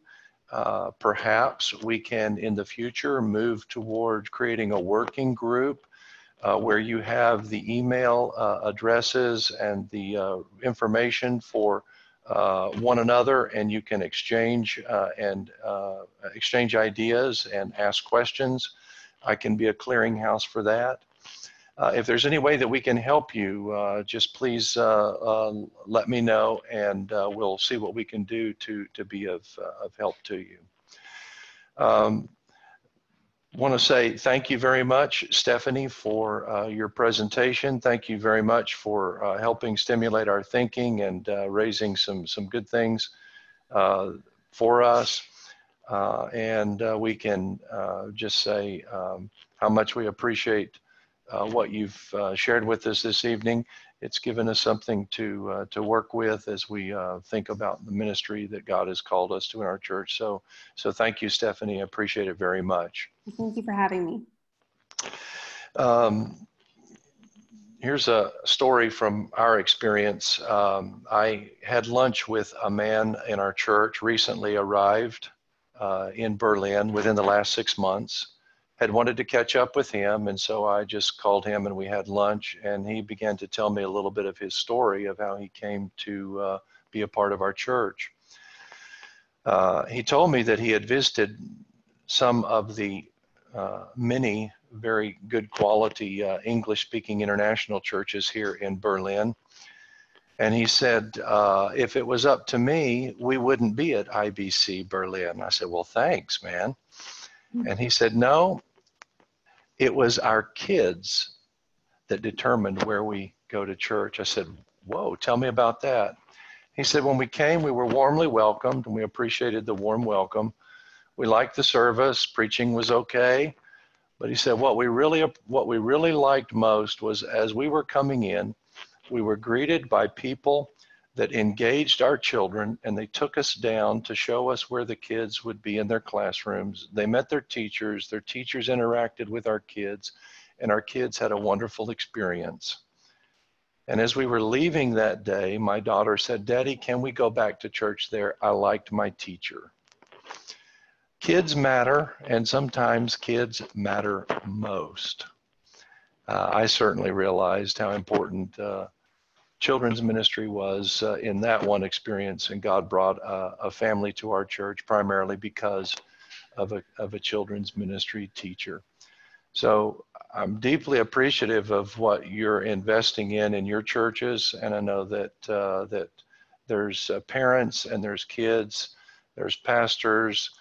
perhaps we can in the future move toward creating a working group where you have the email addresses and the information for one another, and you can exchange exchange ideas and ask questions. I can be a clearinghouse for that. If there's any way that we can help you, just please let me know, and we'll see what we can do to be of help to you. Want to say thank you very much, Stephanie, for your presentation. Thank you very much for helping stimulate our thinking and raising some good things for us. And we can just say how much we appreciate what you've shared with us this evening. It's given us something to work with as we think about the ministry that God has called us to in our church. So thank you, Stephanie. I appreciate it very much. Thank you for having me. Here's a story from our experience. I had lunch with a man in our church, recently arrived in Berlin within the last 6 months. Had wanted to catch up with him, and so I just called him and we had lunch, and he began to tell me a little bit of his story of how he came to be a part of our church. He told me that he had visited some of the many very good quality English-speaking international churches here in Berlin, and he said, if it was up to me, we wouldn't be at IBC Berlin. I said, well, thanks, man. And he said, no, it was our kids that determined where we go to church. I said, whoa, tell me about that. He said, when we came, we were warmly welcomed, and we appreciated the warm welcome. We liked the service, preaching was okay. But he said, what we really liked most was as we were coming in, we were greeted by people that engaged our children, and they took us down to show us where the kids would be in their classrooms. They met their teachers interacted with our kids, and our kids had a wonderful experience. And as we were leaving that day, my daughter said, Daddy, can we go back to church there? I liked my teacher. Kids matter, and sometimes kids matter most. I certainly realized how important children's ministry was in that one experience, and God brought a family to our church primarily because of a children's ministry teacher. So I'm deeply appreciative of what you're investing in your churches, and I know that There's parents and there's kids, there's pastors,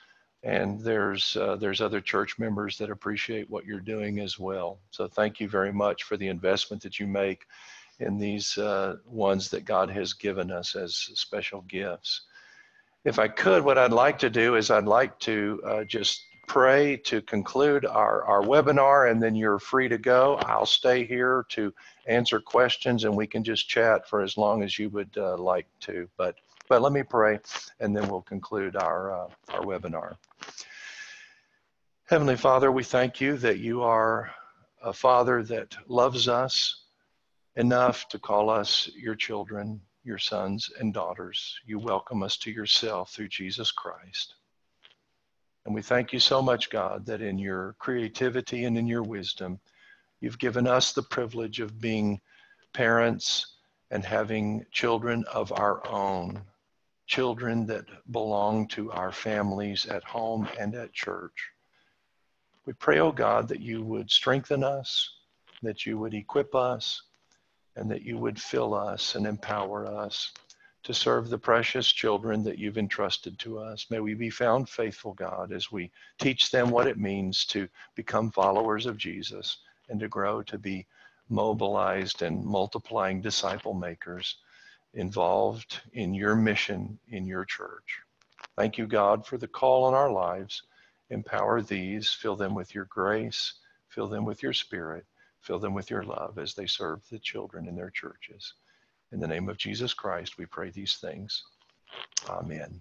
and there's other church members that appreciate what you're doing as well. So thank you very much for the investment that you make in these ones that God has given us as special gifts. If I could, what I'd like to do is I'd like to just pray to conclude our webinar, and then you're free to go. I'll stay here to answer questions, and we can just chat for as long as you would like to. But let me pray, and then we'll conclude our webinar. Heavenly Father, we thank you that you are a Father that loves us enough to call us your children, your sons and daughters. You welcome us to yourself through Jesus Christ. And we thank you so much, God, that in your creativity and in your wisdom, you've given us the privilege of being parents and having children of our own, children that belong to our families at home and at church. We pray, oh God, that you would strengthen us, that you would equip us, and that you would fill us and empower us to serve the precious children that you've entrusted to us. May we be found faithful, God, as we teach them what it means to become followers of Jesus and to grow to be mobilized and multiplying disciple makers involved in your mission in your church. Thank you, God, for the call on our lives. Empower these, fill them with your grace, fill them with your spirit, fill them with your love as they serve the children in their churches. In the name of Jesus Christ, we pray these things. Amen.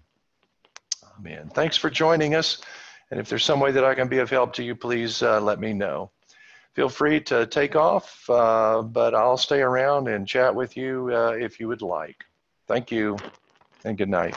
Amen. Thanks for joining us. And if there's some way that I can be of help to you, please let me know. Feel free to take off, but I'll stay around and chat with you if you would like. Thank you, and good night.